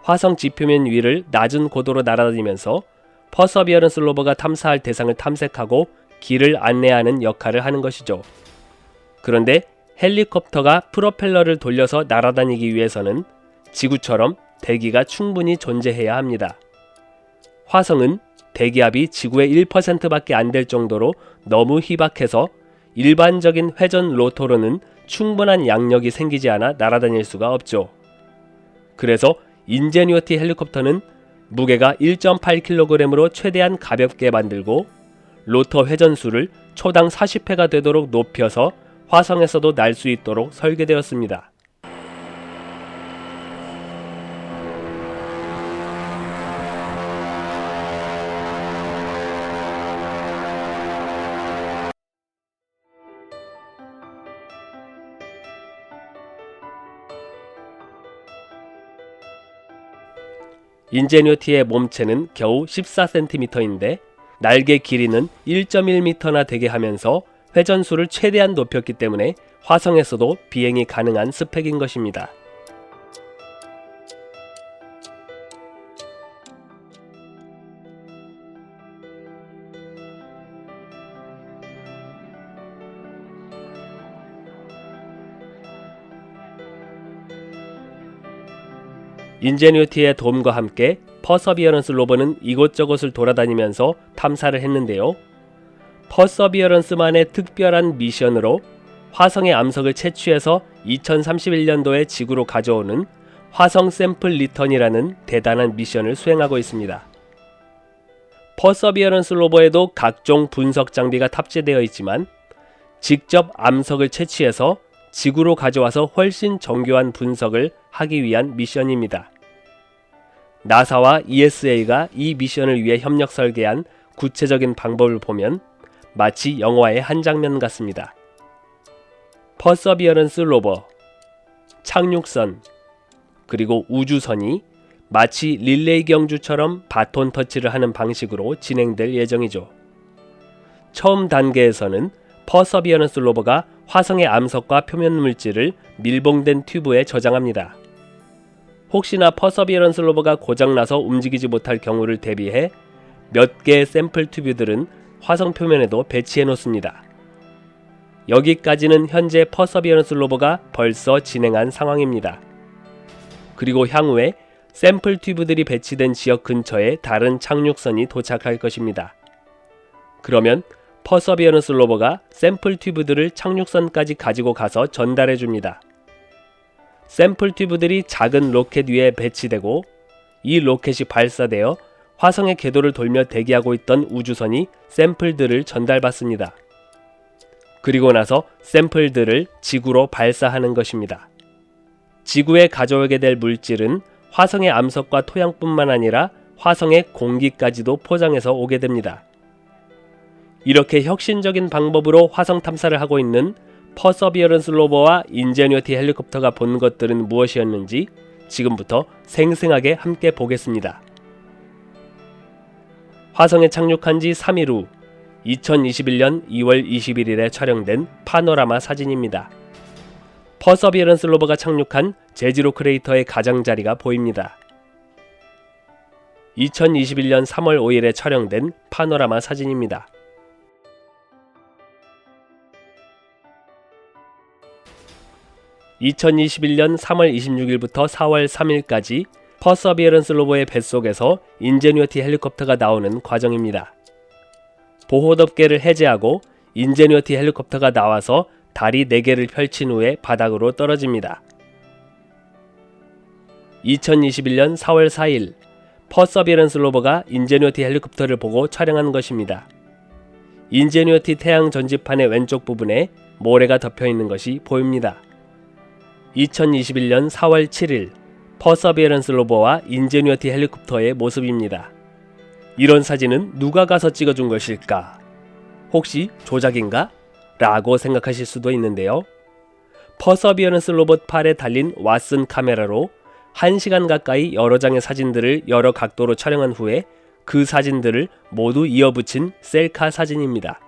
화성 지표면 위를 낮은 고도로 날아다니면서 퍼서비어런스 로버가 탐사할 대상을 탐색하고 길을 안내하는 역할을 하는 것이죠. 그런데 헬리콥터가 프로펠러를 돌려서 날아다니기 위해서는 지구처럼 대기가 충분히 존재해야 합니다. 화성은 대기압이 지구의 1%밖에 안 될 정도로 너무 희박해서 일반적인 회전 로터로는 충분한 양력이 생기지 않아 날아다닐 수가 없죠. 그래서 인제뉴어티 헬리콥터는 무게가 1.8kg으로 최대한 가볍게 만들고 로터 회전수를 초당 40회가 되도록 높여서 화성에서도 날 수 있도록 설계되었습니다. 인제뉴어티의 몸체는 겨우 14cm인데 날개 길이는 1.1m나 되게 하면서 회전수를 최대한 높였기 때문에 화성에서도 비행이 가능한 스펙인 것입니다. 인제뉴어티의 도움과 함께 퍼서비어런스 로버는 이곳저곳을 돌아다니면서 탐사를 했는데요. 퍼서비어런스만의 특별한 미션으로 화성의 암석을 채취해서 2031년도에 지구로 가져오는 화성 샘플 리턴이라는 대단한 미션을 수행하고 있습니다. 퍼서비어런스 로버에도 각종 분석 장비가 탑재되어 있지만 직접 암석을 채취해서 지구로 가져와서 훨씬 정교한 분석을 하기 위한 미션입니다. 나사와 ESA가 이 미션을 위해 협력 설계한 구체적인 방법을 보면 마치 영화의 한 장면 같습니다. 퍼서비어런스 로버, 착륙선, 그리고 우주선이 마치 릴레이 경주처럼 바톤 터치를 하는 방식으로 진행될 예정이죠. 처음 단계에서는 퍼서비어런스 로버가 화성의 암석과 표면 물질을 밀봉된 튜브에 저장합니다. 혹시나 퍼서비어런스 로버가 고장나서 움직이지 못할 경우를 대비해 몇 개의 샘플 튜브들은 화성 표면에도 배치해 놓습니다. 여기까지는 현재 퍼서비어런스 로버가 벌써 진행한 상황입니다. 그리고 향후에 샘플 튜브들이 배치된 지역 근처에 다른 착륙선이 도착할 것입니다. 그러면 퍼서비어런스 로버가 샘플 튜브들을 착륙선까지 가지고 가서 전달해 줍니다. 샘플 튜브들이 작은 로켓 위에 배치되고 이 로켓이 발사되어 화성의 궤도를 돌며 대기하고 있던 우주선이 샘플들을 전달받습니다. 그리고 나서 샘플들을 지구로 발사하는 것입니다. 지구에 가져오게 될 물질은 화성의 암석과 토양뿐만 아니라 화성의 공기까지도 포장해서 오게 됩니다. 이렇게 혁신적인 방법으로 화성 탐사를 하고 있는 퍼서비어런스 로버와 인제뉴어티 헬리콥터가 본 것들은 무엇이었는지 지금부터 생생하게 함께 보겠습니다. 화성에 착륙한 지 3일 후 2021년 2월 21일에 촬영된 파노라마 사진입니다. 퍼서비어런스 로버가 착륙한 제지로 크레이터의 가장자리가 보입니다. 2021년 3월 5일에 촬영된 파노라마 사진입니다. (2021년 3월 26일부터 4월 3일까지) 퍼서비어런스 로버의 뱃속에서 인제뉴어티 헬리콥터가 나오는 과정입니다. 보호덮개를 해제하고 인제뉴어티 헬리콥터가 나와서 다리 4개를 펼친 후에 바닥으로 떨어집니다. 2021년 4월 4일 퍼서비어런스 로버가 인제뉴어티 헬리콥터를 보고 촬영한 것입니다. 인제뉴어티 태양 전지판의 왼쪽 부분에 모래가 덮여 있는 것이 보입니다. 2021년 4월 7일 퍼서비어런스 로버와 인제뉴어티 헬리콥터의 모습입니다. 이런 사진은 누가 가서 찍어준 것일까? 혹시 조작인가? 라고 생각하실 수도 있는데요. 퍼서비어런스 로봇 팔에 달린 왓슨 카메라로 1시간 가까이 여러 장의 사진들을 여러 각도로 촬영한 후에 그 사진들을 모두 이어붙인 셀카 사진입니다.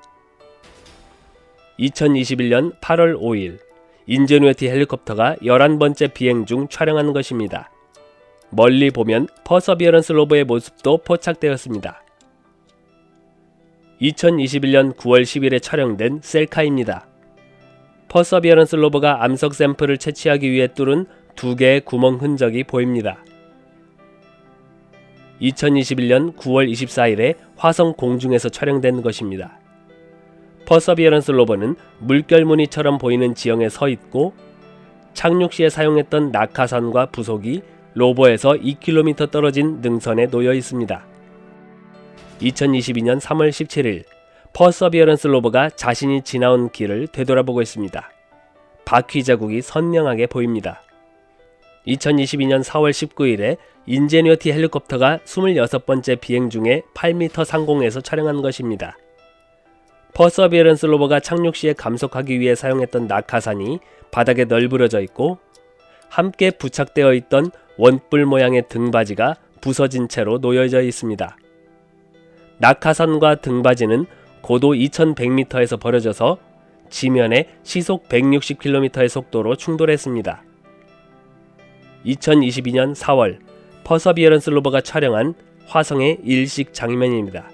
2021년 8월 5일 인제뉴이티 헬리콥터가 11번째 비행 중 촬영한 것입니다. 멀리 보면 퍼서비어런스 로버의 모습도 포착되었습니다. 2021년 9월 10일에 촬영된 셀카입니다. 퍼서비어런스 로버가 암석 샘플을 채취하기 위해 뚫은 2개의 구멍 흔적이 보입니다. 2021년 9월 24일에 화성 공중에서 촬영된 것입니다. 퍼서비어런스 로버는 물결무늬처럼 보이는 지형에 서 있고 착륙 시에 사용했던 낙하산과 부속이 로버에서 2km 떨어진 능선에 놓여 있습니다. 2022년 3월 17일 퍼서비어런스 로버가 자신이 지나온 길을 되돌아보고 있습니다. 바퀴 자국이 선명하게 보입니다. 2022년 4월 19일에 인제뉴이티 헬리콥터가 26번째 비행 중에 8m 상공에서 촬영한 것입니다. 퍼서비어런스 로버가 착륙 시에 감속하기 위해 사용했던 낙하산이 바닥에 널브러져 있고 함께 부착되어 있던 원뿔 모양의 등받이가 부서진 채로 놓여져 있습니다. 낙하산과 등받이는 고도 2100m에서 벌어져서 지면에 시속 160km의 속도로 충돌했습니다. 2022년 4월 퍼서비어런스 로버가 촬영한 화성의 일식 장면입니다.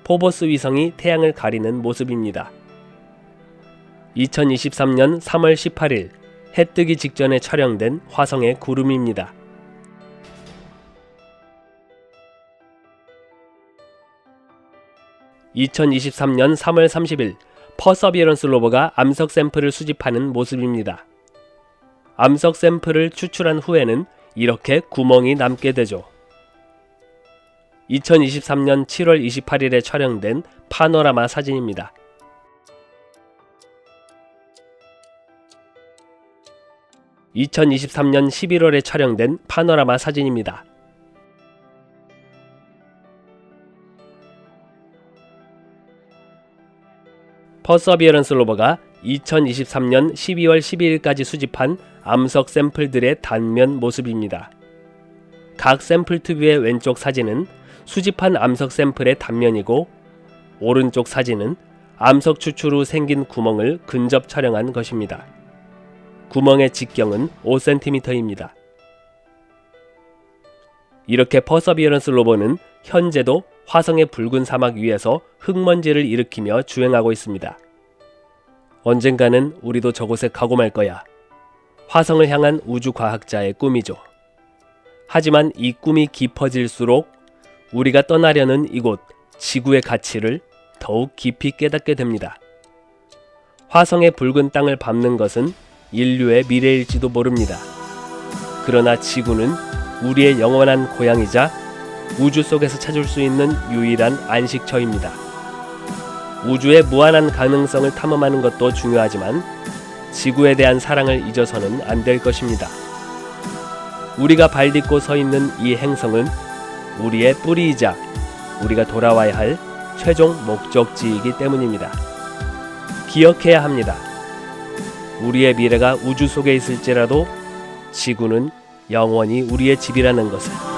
포보스 위성이 태양을 가리는 모습입니다. 2023년 3월 18일 해 뜨기 직전에 촬영된 화성의 구름입니다. (2023년 3월 30일) 퍼서비어런스 로버가 암석 샘플을 수집하는 모습입니다. 암석 샘플을 추출한 후에는 이렇게 구멍이 남게 되죠. 2023년 7월 28일에 촬영된 파노라마 사진입니다. (2023년 11월에) 촬영된 파노라마 사진입니다. 퍼서비어런스 로버가 2023년 12월 12일까지 수집한 암석 샘플들의 단면 모습입니다. 각 샘플 튜브의 왼쪽 사진은 수집한 암석 샘플의 단면이고 오른쪽 사진은 암석 추출 후 생긴 구멍을 근접 촬영한 것입니다. 구멍의 직경은 5cm입니다. 이렇게 퍼서비어런스 로버는 현재도 화성의 붉은 사막 위에서 흙먼지를 일으키며 주행하고 있습니다. 언젠가는 우리도 저곳에 가고 말 거야. 화성을 향한 우주과학자의 꿈이죠. 하지만 이 꿈이 깊어질수록 우리가 떠나려는 이곳 지구의 가치를 더욱 깊이 깨닫게 됩니다. 화성의 붉은 땅을 밟는 것은 인류의 미래일지도 모릅니다. 그러나 지구는 우리의 영원한 고향이자 우주 속에서 찾을 수 있는 유일한 안식처입니다. 우주의 무한한 가능성을 탐험하는 것도 중요하지만 지구에 대한 사랑을 잊어서는 안 될 것입니다. 우리가 발 딛고 서 있는 이 행성은 우리의 뿌리이자 우리가 돌아와야 할 최종 목적지이기 때문입니다. 기억해야 합니다. 우리의 미래가 우주 속에 있을지라도 지구는 영원히 우리의 집이라는 것을.